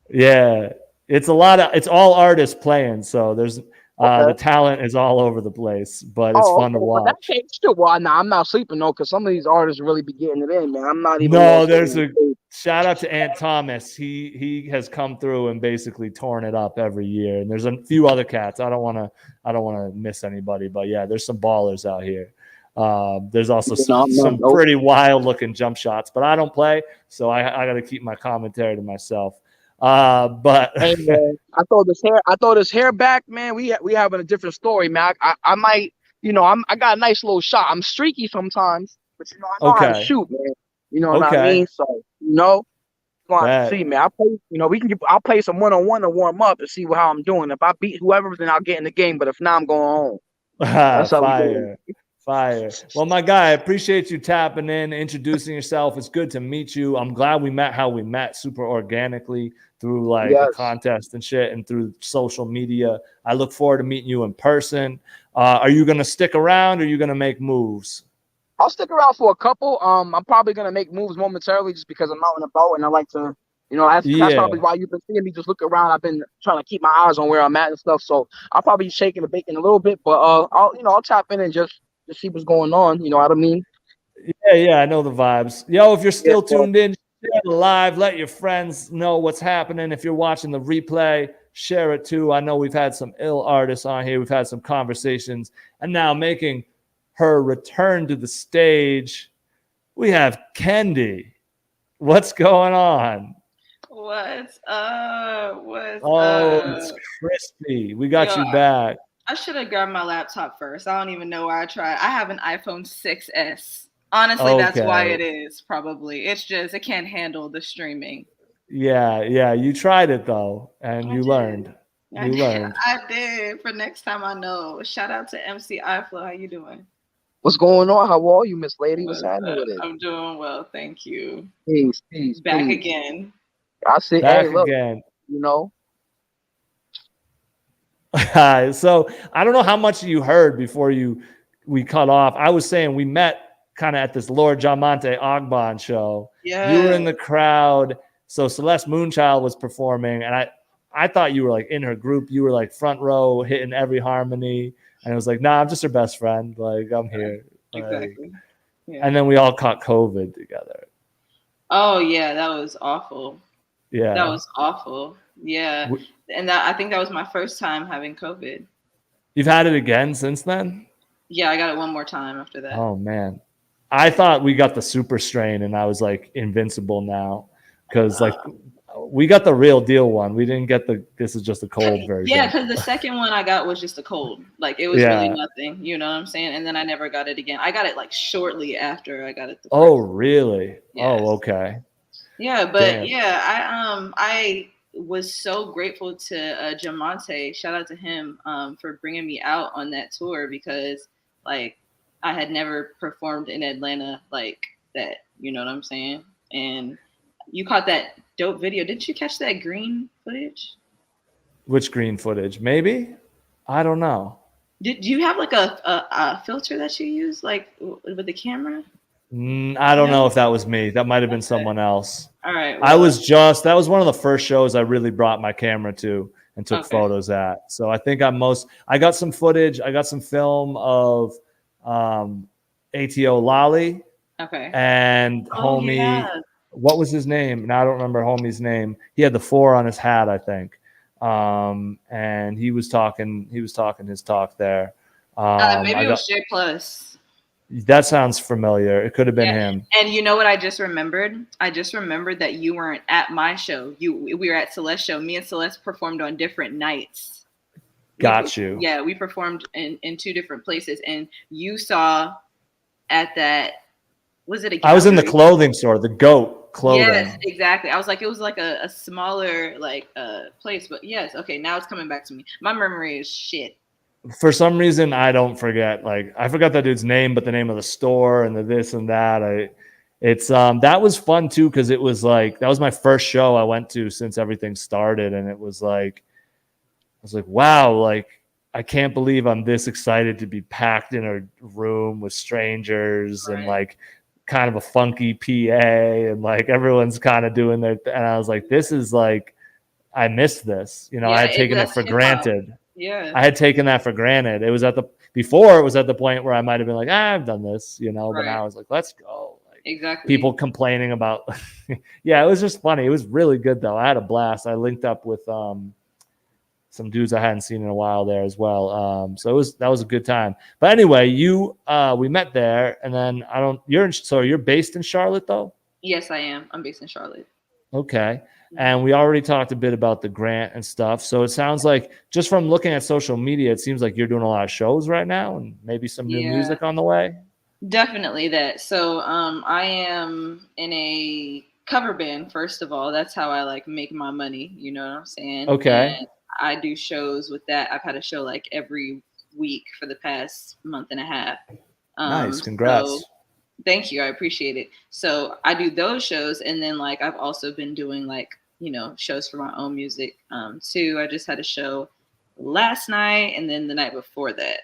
Yeah, it's all artists playing, so there's the talent is all over the place, but it's fun to watch. But that can't still. Well, nah, I'm not sleeping though, because some of these artists really be getting it in, man. I'm not even. No, there's a shout out to Ant Thomas. He has come through and basically torn it up every year. And there's a few other cats. I don't want to miss anybody, but yeah, there's some ballers out here. There's also some pretty wild looking jump shots, but I don't play, so I got to keep my commentary to myself. But hey, man, I throw this hair back, man. We having a different story, man. I might, I got a nice little shot. I'm streaky sometimes, but I know how to shoot, man. You know what I mean? So see, man. I'll play some 1-on-1 to warm up and see how I'm doing. If I beat whoever, then I'll get in the game. But if not, I'm going home. That's how we do it. Fire. Well, my guy, I appreciate you tapping in, introducing yourself. It's good to meet you. I'm glad we met how we met, super organically through like a contest and shit and through social media. I look forward to meeting you in person. Are you going to stick around or are you going to make moves? I'll stick around for a couple. I'm probably going to make moves momentarily just because I'm out and about and I like to, that's probably why you've been seeing me just look around. I've been trying to keep my eyes on where I'm at and stuff. So I'll probably be shaking and baking a little bit, but I'll tap in and just see what's going on, you know what I mean? Yeah, I know the vibes. Yo, if you're still tuned in, share the live, let your friends know what's happening. If you're watching the replay, share it too. I know we've had some ill artists on here. We've had some conversations, and now making her return to the stage, we have KNDY. What's going on? What's up? It's crispy. We got you back. I should have grabbed my laptop first. I don't even know why I tried. I have an iPhone 6S. Honestly, that's why it is, probably. It's just, it can't handle the streaming. Yeah. You tried it, though, and you learned. I did. For next time, I know. Shout out to MC EyeFlo. How you doing? What's going on? How are you, Miss Lady? What's happening with it? I'm doing well, thank you. Peace. Back again. I see. Back hey, look, again. So I don't know how much you heard before we cut off. I was saying we met kind of at this Lord Jamonte Ogbon show. Yeah. You were in the crowd. So Celeste Moonchild was performing, and I thought you were like in her group. You were like front row, hitting every harmony, and it was like, nah, I'm just her best friend. Like I'm here. Exactly. Yeah. And then we all caught COVID together. Oh yeah, that was awful. Yeah, that was awful. Yeah. And I think that was my first time having COVID. You've had it again since then? Yeah, I got it one more time after that. Oh, man. I thought we got the super strain and I was like invincible now because like we got the real deal one. We didn't get this is just a cold version. Yeah, because the second one I got was just a cold. Like it was really nothing. You know what I'm saying? And then I never got it again. I got it like shortly after I got it. Oh, really? Yes. Oh, okay. Yeah, but I was so grateful to Jamonte. Shout out to him for bringing me out on that tour because like I had never performed in Atlanta like that. You know what I'm saying? And you caught that dope video. Didn't you catch that green footage? Which green footage? Maybe? I don't know. Do you have like a filter that you use like with the camera? I don't know if that was me. That might have been someone else. All right. Well, that was one of the first shows I really brought my camera to and took photos at. So I think I got some footage. I got some film of ATO Lolly. Okay. And homie, what was his name? Now I don't remember homie's name. He had the 4 on his hat, I think. And he was talking his talk there. Maybe it was J Plus. That sounds familiar. It could have been him. And you know what I just remembered? I just remembered that you weren't at my show. We were at Celeste's show. Me and Celeste performed on different nights. Got you. Yeah, we performed in 2 different places. And you saw at that, was it a gallery? I was in the clothing store, the GOAT clothing. Yes, exactly. I was like, it was like a smaller place. But yes, okay, now it's coming back to me. My memory is shit. For some reason, I don't forget. Like, I forgot that dude's name, but the name of the store and the this and that. That was fun too, because it was like that was my first show I went to since everything started, and it was like I was like, wow, like I can't believe I'm this excited to be packed in a room with strangers and like kind of a funky PA and like everyone's kind of doing their and I was like, this is like I missed this. You know, I had taken it for granted. Yeah. I had taken that for granted. It was at the point where I might have been like, I've done this, you know, but now I was like, let's go. Like, exactly. People complaining about, yeah, it was just funny. It was really good though. I had a blast. I linked up with some dudes I hadn't seen in a while there as well. So that was a good time. But anyway, we met there, and then you're based in Charlotte though? Yes, I am. I'm based in Charlotte. Okay. And we already talked a bit about the grant and stuff. So it sounds like just from looking at social media, it seems like you're doing a lot of shows right now and maybe some new music on the way. Definitely that. So I am in a cover band, first of all. That's how I like make my money. You know what I'm saying? Okay. And I do shows with that. I've had a show like every week for the past month and a half. Nice. Congrats. So, thank you. I appreciate it. So I do those shows. And then like I've also been doing like, you know, shows for my own music too. I just had a show last night and then the night before that.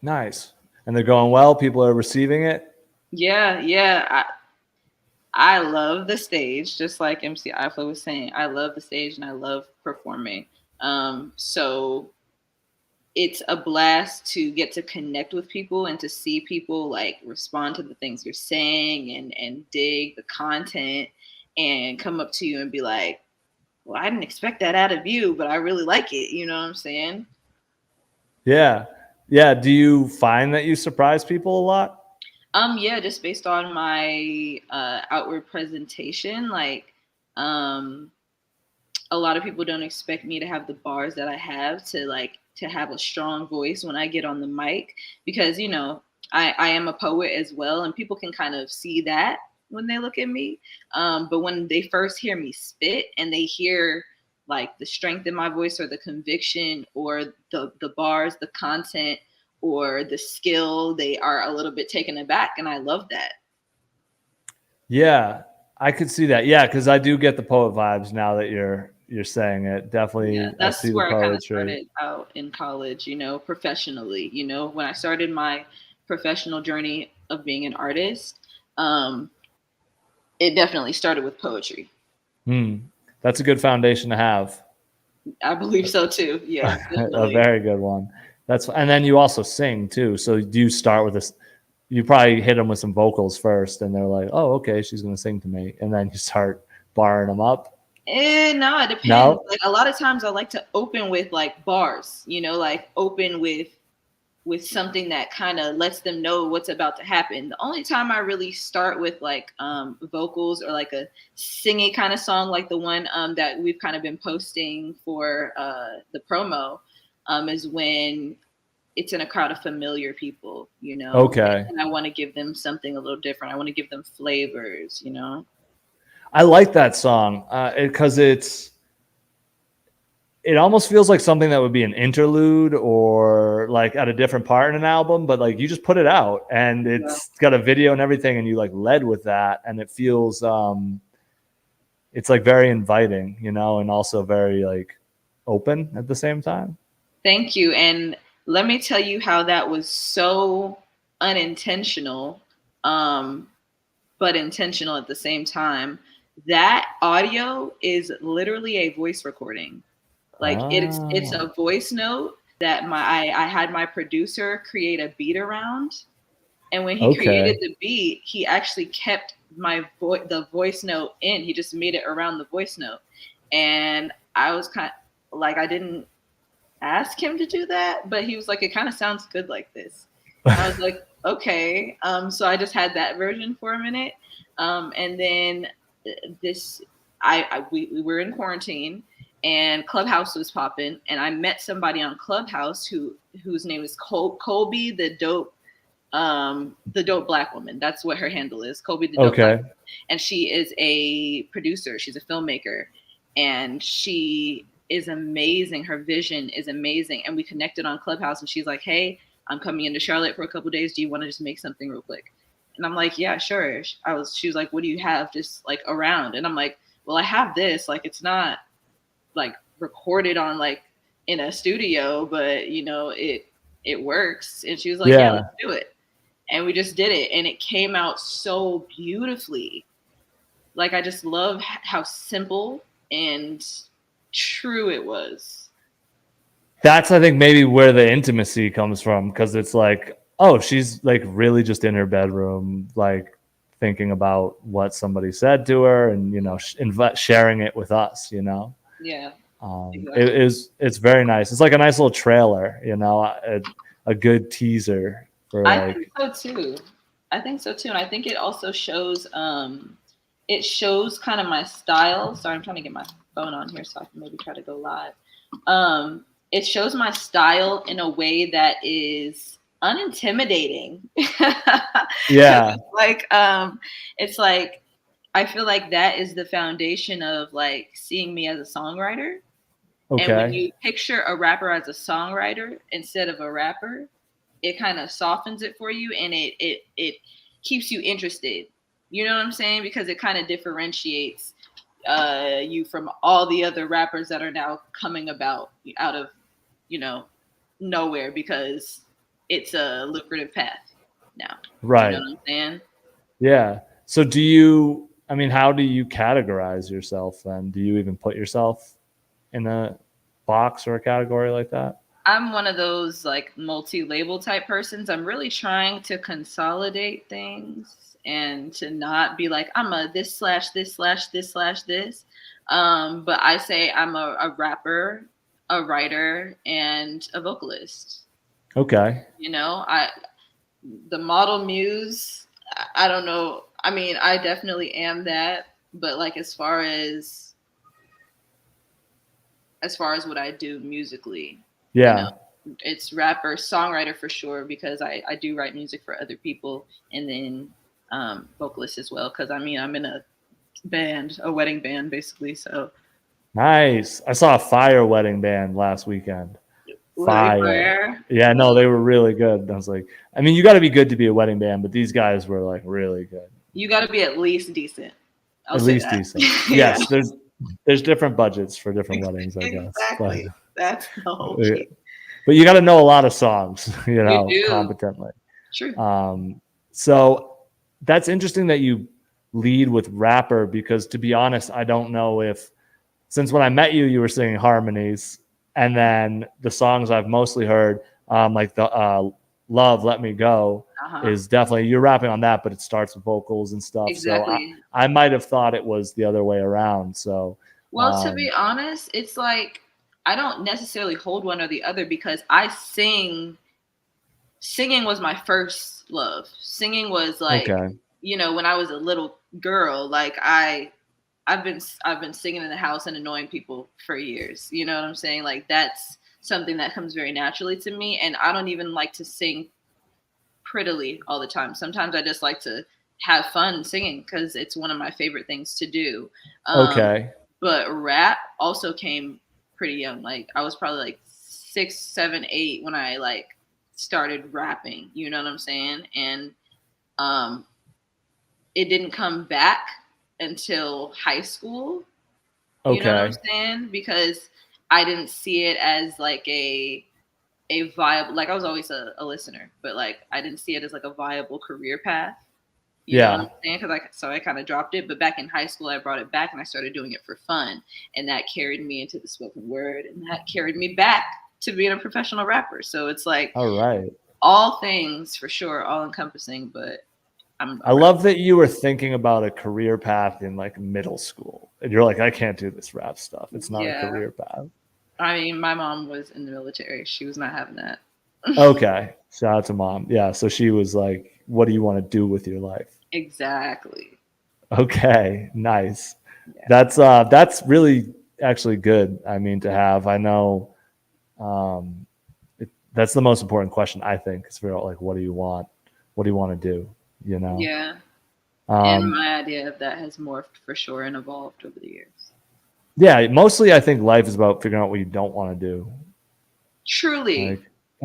Nice. And they're going well? People are receiving it? Yeah. I love the stage, just like MC EyeFlo was saying. I love the stage and I love performing. So it's a blast to get to connect with people and to see people like respond to the things you're saying and dig the content and come up to you and be like, well, I didn't expect that out of you, but I really like it. You know what I'm saying? Yeah. Yeah. Do you find that you surprise people a lot? Yeah, just based on my outward presentation, like a lot of people don't expect me to have the bars that I have to have a strong voice when I get on the mic, because, you know, I am a poet as well, and people can kind of see that when they look at me. But when they first hear me spit and they hear like the strength in my voice or the conviction or the bars, the content or the skill, they are a little bit taken aback. And I love that. Yeah, I could see that. Yeah, because I do get the poet vibes now that you're saying it. Definitely. Yeah, that's where I kind of started out in college, you know, professionally. You know, when I started my professional journey of being an artist, it definitely started with poetry. That's a good foundation to have. I believe so too. Yeah, a very good one. And then you also sing too. So do you start with this? You probably hit them with some vocals first, and they're like, "Oh, okay, she's gonna sing to me," and then you start barring them up. No, it depends. No? Like a lot of times, I like to open with like bars. You know, like open with something that kind of lets them know what's about to happen. The only time I really start with like vocals or like a singing kind of song, like the one that we've kind of been posting for the promo, is when it's in a crowd of familiar people, you know. Okay. And I want to give them something a little different. I want to give them flavors, you know. I like that song because it almost feels like something that would be an interlude or like at a different part in an album, but like you just put it out and it's got a video and everything, and you like led with that, and it feels it's like very inviting, you know, and also very like open at the same time. Thank you. And let me tell you how that was so unintentional, but intentional at the same time. That audio is literally a voice recording. Like it's a voice note that I had my producer create a beat around. And when he created the beat, he actually kept the voice note in. He just made it around the voice note. And I was kind of like, I didn't ask him to do that, but he was like, it kind of sounds good like this. And I was like, okay. So I just had that version for a minute. And then we were in quarantine and Clubhouse was popping, and I met somebody on Clubhouse whose name is Colby, the dope black woman. That's what her handle is, Colby the dope black woman. And she is a producer. She's a filmmaker, and she is amazing. Her vision is amazing. And we connected on Clubhouse, and she's like, hey, I'm coming into Charlotte for a couple of days. Do you want to just make something real quick? And I'm like, yeah, sure. She was like, what do you have just like around? And I'm like, well, I have this. Like, it's not like recorded on like in a studio, but you know, it works. And she was like, yeah, let's do it. And we just did it. And it came out so beautifully. Like, I just love how simple and true it was. That's, I think, maybe where the intimacy comes from, because it's like, oh, she's like really just in her bedroom, like thinking about what somebody said to her, and you know, sharing it with us, you know. Yeah. Exactly. It's very nice. It's like a nice little trailer, you know, a good teaser for. I think so too. And I think it also shows kind of my style. Sorry, I'm trying to get my phone on here so I can maybe try to go live. It shows my style in a way that is unintimidating. Yeah. It's like I feel like that is the foundation of like seeing me as a songwriter. Okay. And when you picture a rapper as a songwriter instead of a rapper, it kind of softens it for you, and it keeps you interested. You know what I'm saying? Because it kind of differentiates you from all the other rappers that are now coming about out of, you know, nowhere, because it's a lucrative path now. Right. You know what I'm saying? Yeah. So how do you categorize yourself then? Do you even put yourself in a box or a category like that? I'm one of those like multi-label type persons. I'm really trying to consolidate things and to not be like, I'm a this/this/this/this/this. But I say I'm a rapper, a writer, and a vocalist. Okay. You know, the model muse, I don't know. I mean, I definitely am that, but like as far as what I do musically, yeah, you know, it's rapper, songwriter for sure, because I do write music for other people, and then vocalist as well, because I mean, I'm in a band, a wedding band basically. So nice. I saw a fire wedding band last weekend. Fire. Yeah, no, they were really good. I was like, I mean, you got to be good to be a wedding band, but these guys were like really good. You got to be at least decent. At least decent. Yes, there's different budgets for different weddings, I guess. Exactly. That's the whole key. But you got to know a lot of songs, you know, competently. True. So that's interesting that you lead with rapper, because to be honest, I don't know if, since when I met you, you were singing harmonies, and then the songs I've mostly heard, like the Love, Let Me Go, is definitely, you're rapping on that, but it starts with vocals and stuff. Exactly. So I might have thought it was the other way around. So, well, to be honest, it's like, I don't necessarily hold one or the other, because singing was my first love. Singing was like, you know, when I was a little girl, like I've been singing in the house and annoying people for years. You know what I'm saying? Like, that's something that comes very naturally to me. And I don't even like to sing prettily all the time. Sometimes I just like to have fun singing, because it's one of my favorite things to do. But rap also came pretty young. Like I was probably like 6, 7, 8 when I like started rapping. You know what I'm saying? And it didn't come back until high school. You know what I'm saying? Because I didn't see it as like a viable, like I was always a listener, but like I didn't see it as like a viable career path. You know what I'm saying? Because I kind of dropped it. But back in high school, I brought it back and I started doing it for fun. And that carried me into the spoken word. And that carried me back to being a professional rapper. So it's like, all right, all things for sure, all encompassing. But I love that you were thinking about a career path in like middle school. And you're like, I can't do this rap stuff. It's not a career path. I mean, my mom was in the military. She was not having that. Okay. Shout out to mom. Yeah. So she was like, what do you want to do with your life? Exactly. Okay. Nice. Yeah. That's really actually good. I mean, to have, I know, that's the most important question, I think, is figure out like, what do you want? What do you want to do? You know? Yeah. And my idea of that has morphed for sure and evolved over the years. Yeah. Mostly I think life is about figuring out what you don't want to do. Truly. Like,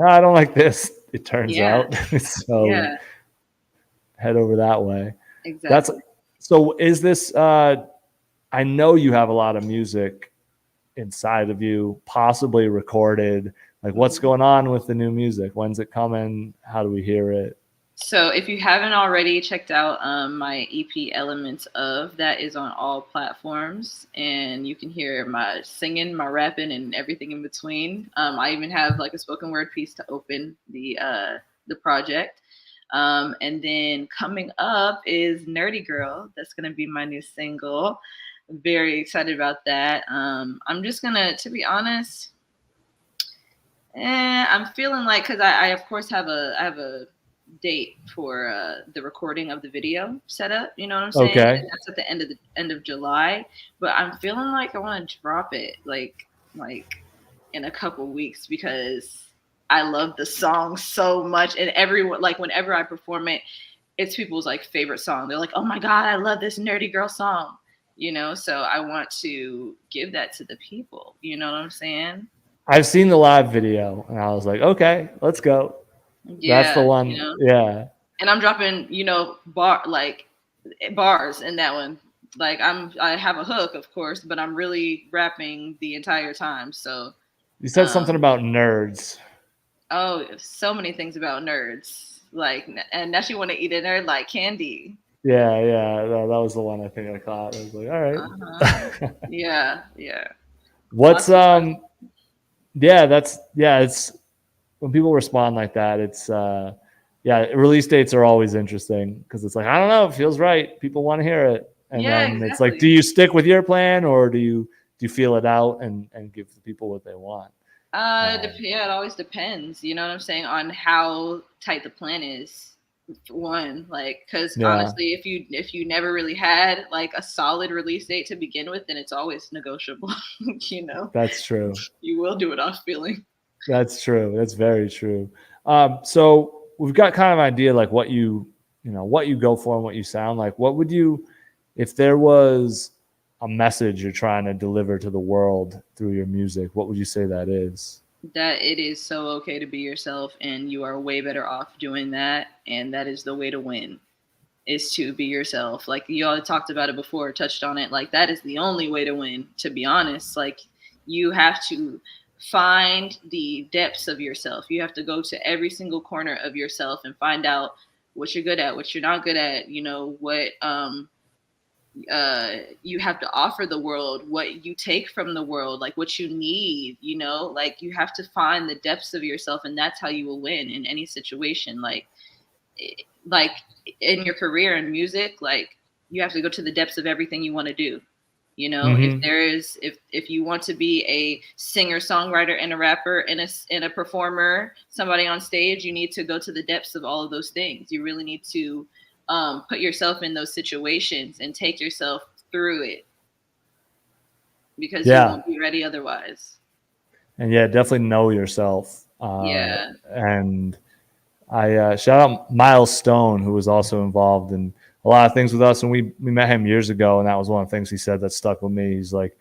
I don't like this. It turns out. So head over that way. Exactly. So is this, I know you have a lot of music inside of you, possibly recorded. Like what's going on with the new music? When's it coming? How do we hear it? So if you haven't already checked out my EP Elements Of, that is on all platforms, and you can hear my singing, my rapping, and everything in between. I even have like a spoken word piece to open the project. And then coming up is Nerdy Girl. That's gonna be my new single. Very excited about that. I'm just gonna, to be honest, I'm feeling like, because I of course have a date for the recording of the video set up, you know what I'm saying? Okay. And that's at the end of July, but I'm feeling like I want to drop it like in a couple weeks, because I love the song so much, and everyone, like whenever I perform it, it's people's like favorite song. They're like, oh my god, I love this Nerdy Girl song, you know? So I want to give that to the people, you know what I'm saying? I've seen the live video and I was like, okay, let's go. Yeah, that's the one. You know? Yeah. And I'm dropping, you know, bars in that one. Like I have a hook, of course, but I'm really rapping the entire time. So you said something about nerds. Oh, so many things about nerds. Like, and now you want to eat a nerd like candy. Yeah, that was the one I think I caught. I was like, all right. Uh-huh. yeah. What's it's when people respond like that, it's release dates are always interesting because it's like, I don't know, it feels right. People want to hear it. And then exactly. It's like, do you stick with your plan or do you feel it out and give the people what they want? It always depends. You know what I'm saying? On how tight the plan is. One, like, because honestly, if you never really had like a solid release date to begin with, then it's always negotiable. You know, that's true. You will do it off feeling. That's true. That's very true. So we've got kind of an idea like what you go for and what you sound like. What would you, if there was a message you're trying to deliver to the world through your music, what would you say that is? That it is so okay to be yourself, and you are way better off doing that. And that is the way to win, is to be yourself. Like you all talked about it before, touched on it. Like that is the only way to win, to be honest. Like you have to find the depths of yourself. You have to go to every single corner of yourself and find out what you're good at, what you're not good at, you know, what you have to offer the world, what you take from the world, like what you need, you know, like you have to find the depths of yourself, and that's how you will win in any situation. Like in your career in music, like you have to go to the depths of everything you want to do. You know, if you want to be a singer, songwriter, and a rapper, and a performer, somebody on stage, you need to go to the depths of all of those things. You really need to put yourself in those situations and take yourself through it, because you won't be ready otherwise. And definitely know yourself. And I shout out Miles Stone, who was also involved in a lot of things with us. And we met him years ago, and that was one of the things he said that stuck with me. He's like,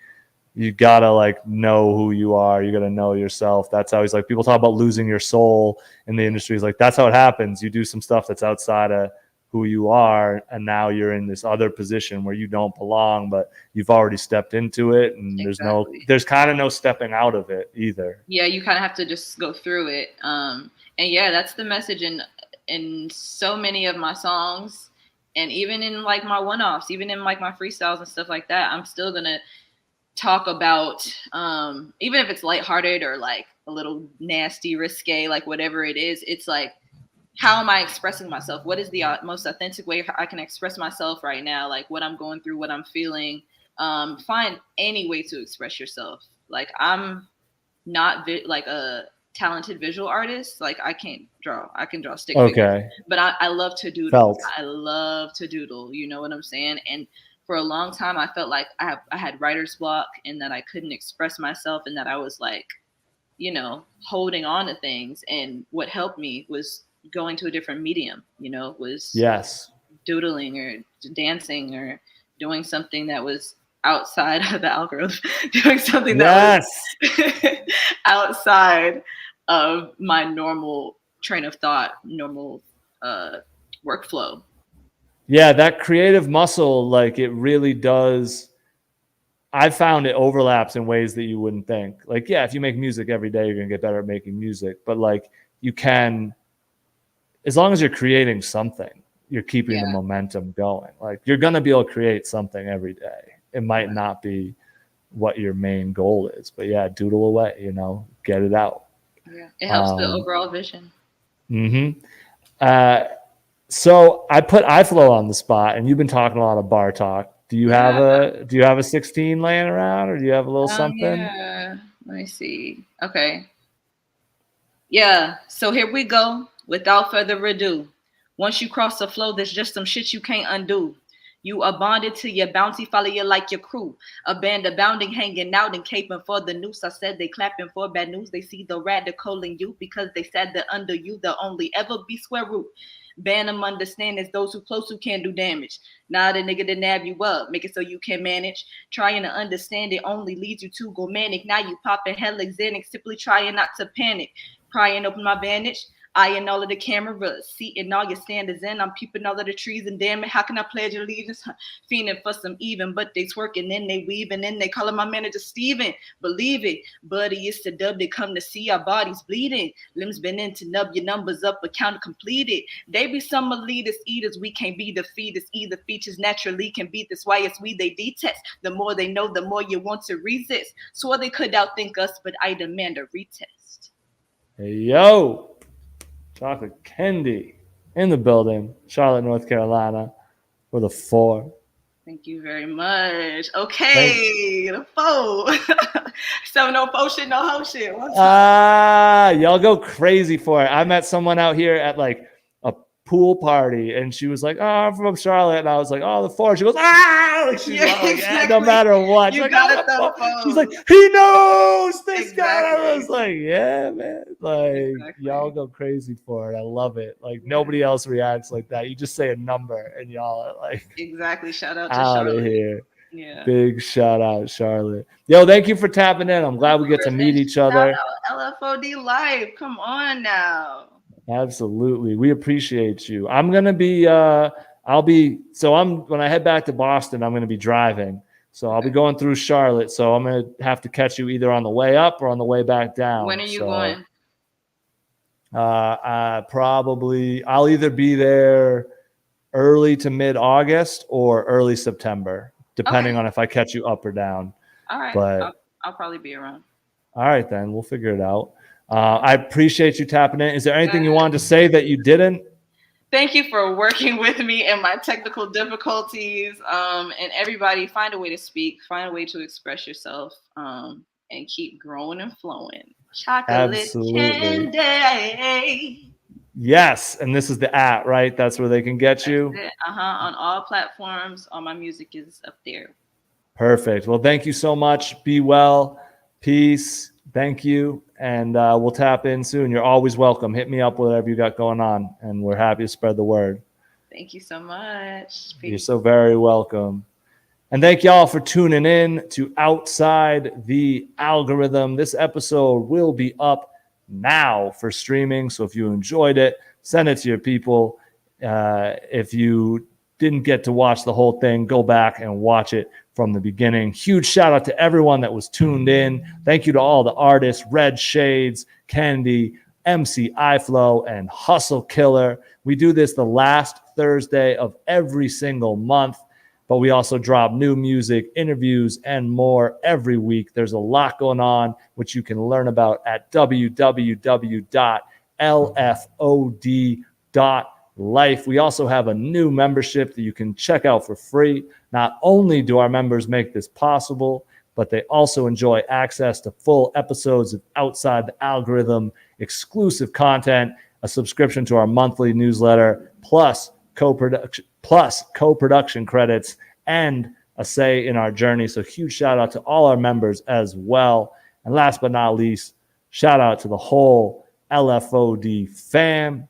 you gotta like know who you are. You gotta know yourself. That's how he's like, people talk about losing your soul in the industry. It's like, that's how it happens. You do some stuff that's outside of who you are, and now you're in this other position where you don't belong, but you've already stepped into it, and there's kind of no stepping out of it either. Yeah, you kind of have to just go through it. And yeah, that's the message in so many of my songs, and even in like my one-offs, even in like my freestyles and stuff like that. I'm still gonna talk about, even if it's lighthearted or like a little nasty, risque, like whatever it is, it's like, how am I expressing myself? What is the most authentic way I can express myself right now? Like what I'm going through, what I'm feeling. Find any way to express yourself. Like I'm not like a talented visual artist. Like I can't draw. I can draw stick figures, but I love to doodle. I love to doodle. You know what I'm saying? And for a long time, I felt like I had writer's block, and that I couldn't express myself, and that I was like, you know, holding on to things. And what helped me was going to a different medium, you know, was doodling or dancing or doing something that was outside of the algorithm, doing something that was outside of my normal train of thought, normal workflow. Yeah, that creative muscle, like it really does. I've found it overlaps in ways that you wouldn't think. Like, yeah, if you make music every day, you're going to get better at making music. But like you can, as long as you're creating something, you're keeping the momentum going. Like you're going to be able to create something every day. It might not be what your main goal is, but yeah, doodle away, you know, get it out. Yeah, it helps the overall vision. So I put EyeFlo on the spot, and you've been talking a lot of bar talk. Do you have a 16 laying around, or do you have a little something? Yeah, let me see. Okay. Yeah, so here we go. Without further ado, once you cross the flow, there's just some shit you can't undo. You are bonded to your bounty, follow you like your crew. A band abounding, hanging out and caping for the noose. I said they clapping for bad news. They see the radical in you because they said that under you they'll only ever be square root. Ban them, understand as those who close who can do damage. Now the nigga to nab you up, make it so you can manage. Trying to understand it only leads you to go manic. Now you popping hella Xanax, simply trying not to panic. Prying open my vantage, eyeing all of the cameras, seating all your standards in. I'm peeping all of the trees, and damn it, how can I pledge allegiance? Fiending for some even, but they twerking, then they weaving, then they calling my manager Steven. Believe it, buddy, it's the dub. They come to see our bodies bleeding. Limbs been in to nub your numbers up, account completed. They be some elitist eaters. We can't be defeated. Either features naturally can beat this. Why it's we they detest. The more they know, the more you want to resist. Swore they could outthink us, but I demand a retest. Hey, yo, Chocolate KNDY in the building, Charlotte, North Carolina, for the 4. Thank you very much. Okay, the 4. 704 shit, no hoe shit. Y'all go crazy for it. I met someone out here at like a pool party, and she was like, "Oh, I'm from Charlotte," and I was like, "Oh, the 4." She goes, "Ah!" Like, she's like, no matter what. She's like, she's like, he knows this guy. I was like, yeah, man. Like, y'all go crazy for it. I love it. Like, nobody else reacts like that. You just say a number, and y'all are like, Shout out to out Charlotte. of here. Yeah. Big shout out, Charlotte. Yo, thank you for tapping in. I'm glad we get to meet each other. Shout out LFOD Live. Come on now. Absolutely. We appreciate you. I'm going to be, when I head back to Boston, I'm going to be driving. So I'll be going through Charlotte. So I'm going to have to catch you either on the way up or on the way back down. When are you going? I'll either be there early to mid-August or early September, depending on if I catch you up or down. All right. But I'll probably be around. All right, then. We'll figure it out. I appreciate you tapping in. Is there anything you wanted to say that you didn't? Thank you for working with me and my technical difficulties. And everybody, find a way to speak, find a way to express yourself, and keep growing and flowing. Chocolate KNDY. Yes, and this is the @ right? That's where they can get you. On all platforms. All my music is up there. Perfect. Well, thank you so much. Be well. Peace. Thank you. And we'll tap in soon. You're always welcome. Hit me up with whatever you got going on, and we're happy to spread the word. Thank you so much. Peace. You're so very welcome. And thank y'all for tuning in to Outside the Algorithm. This episode will be up now for streaming. So if you enjoyed it, send it to your people. If you didn't get to watch the whole thing, go back and watch it from the beginning. Huge shout out to everyone that was tuned in. Thank you to all the artists, Red Shaydez, KNDY, MC EyeFlo, and Hustle Killer. We do this the last Thursday of every single month, but we also drop new music, interviews, and more every week. There's a lot going on, which you can learn about at www.lfod.life. We also have a new membership that you can check out for free. Not only do our members make this possible, but they also enjoy access to full episodes of Outside the Algorithm, exclusive content, a subscription to our monthly newsletter, plus co-production credits, and a say in our journey. So huge shout out to all our members as well. And last but not least, shout out to the whole LFOD fam.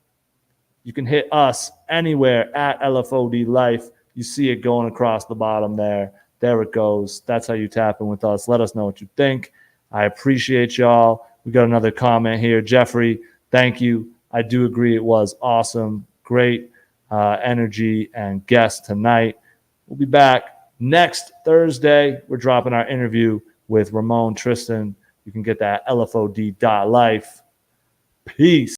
You can hit us anywhere at LFOD Life. You see it going across the bottom there. There it goes. That's how you tap in with us. Let us know what you think. I appreciate y'all. We got another comment here. Jeffrey, thank you. I do agree it was awesome. Great energy and guest tonight. We'll be back next Thursday. We're dropping our interview with Ramon Tristan. You can get that at LFOD.life. Peace.